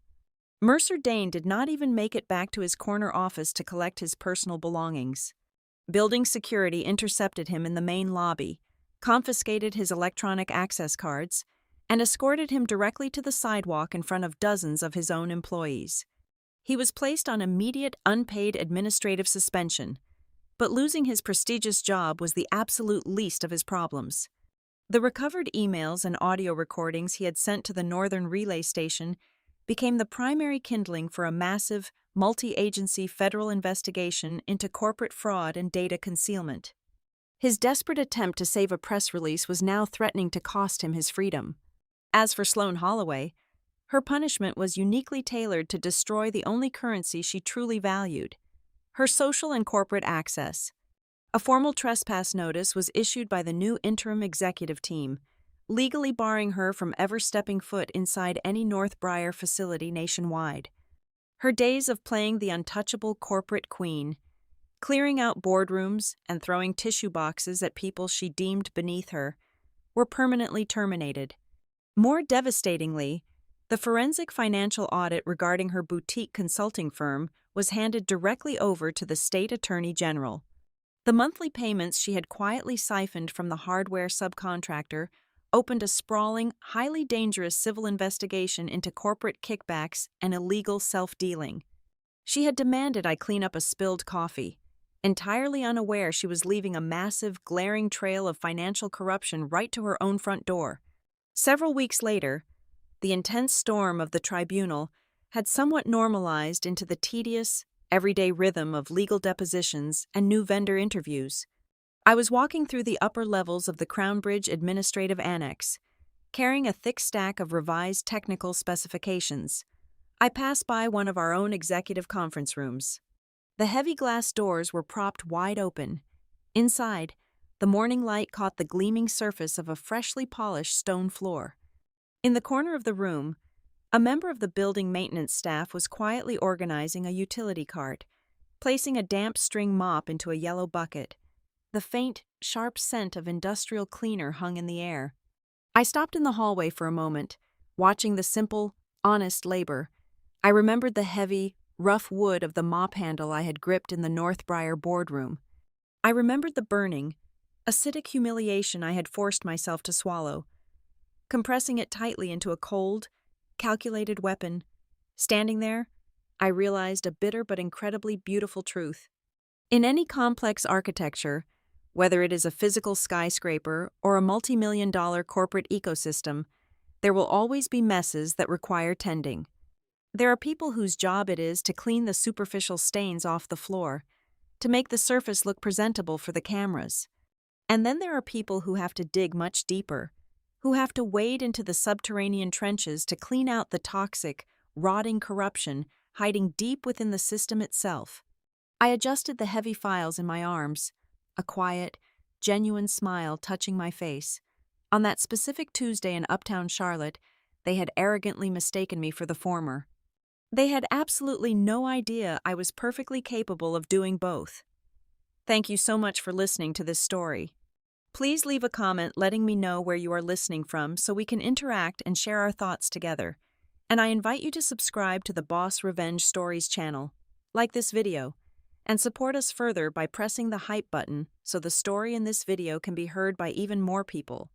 Mercer Dane did not even make it back to his corner office to collect his personal belongings. Building security intercepted him in the main lobby, confiscated his electronic access cards, and escorted him directly to the sidewalk in front of dozens of his own employees. He was placed on immediate, unpaid administrative suspension, but losing his prestigious job was the absolute least of his problems. The recovered emails and audio recordings he had sent to the Northern Relay Station became the primary kindling for a massive, multi-agency federal investigation into corporate fraud and data concealment. His desperate attempt to save a press release was now threatening to cost him his freedom. As for Sloane Holloway, her punishment was uniquely tailored to destroy the only currency she truly valued: her social and corporate access. A formal trespass notice was issued by the new interim executive team, legally barring her from ever stepping foot inside any Northbrier facility nationwide. Her days of playing the untouchable corporate queen, clearing out boardrooms and throwing tissue boxes at people she deemed beneath her, were permanently terminated. More devastatingly, the forensic financial audit regarding her boutique consulting firm was handed directly over to the state attorney general. The monthly payments she had quietly siphoned from the hardware subcontractor opened a sprawling, highly dangerous civil investigation into corporate kickbacks and illegal self-dealing. She had demanded I clean up a spilled coffee, entirely unaware she was leaving a massive, glaring trail of financial corruption right to her own front door. Several weeks later, the intense storm of the tribunal had somewhat normalized into the tedious, everyday rhythm of legal depositions and new vendor interviews. I was walking through the upper levels of the Crownbridge Administrative Annex, carrying a thick stack of revised technical specifications. I passed by one of our own executive conference rooms. The heavy glass doors were propped wide open. Inside, the morning light caught the gleaming surface of a freshly polished stone floor. In the corner of the room, a member of the building maintenance staff was quietly organizing a utility cart, placing a damp string mop into a yellow bucket. The faint, sharp scent of industrial cleaner hung in the air. I stopped in the hallway for a moment, watching the simple, honest labor. I remembered the heavy, rough wood of the mop handle I had gripped in the Northbrier boardroom. I remembered the burning, acidic humiliation I had forced myself to swallow, compressing it tightly into a cold, calculated weapon. Standing there, I realized a bitter but incredibly beautiful truth. In any complex architecture, whether it is a physical skyscraper or a multi-million-dollar corporate ecosystem, there will always be messes that require tending. There are people whose job it is to clean the superficial stains off the floor, to make the surface look presentable for the cameras. And then there are people who have to dig much deeper, who have to wade into the subterranean trenches to clean out the toxic, rotting corruption hiding deep within the system itself. I adjusted the heavy files in my arms, a quiet, genuine smile touching my face. On that specific Tuesday in Uptown Charlotte, they had arrogantly mistaken me for the former. They had absolutely no idea I was perfectly capable of doing both. Thank you so much for listening to this story. Please leave a comment letting me know where you are listening from so we can interact and share our thoughts together. And I invite you to subscribe to the Boss Revenge Stories channel, like this video, and support us further by pressing the hype button so the story in this video can be heard by even more people.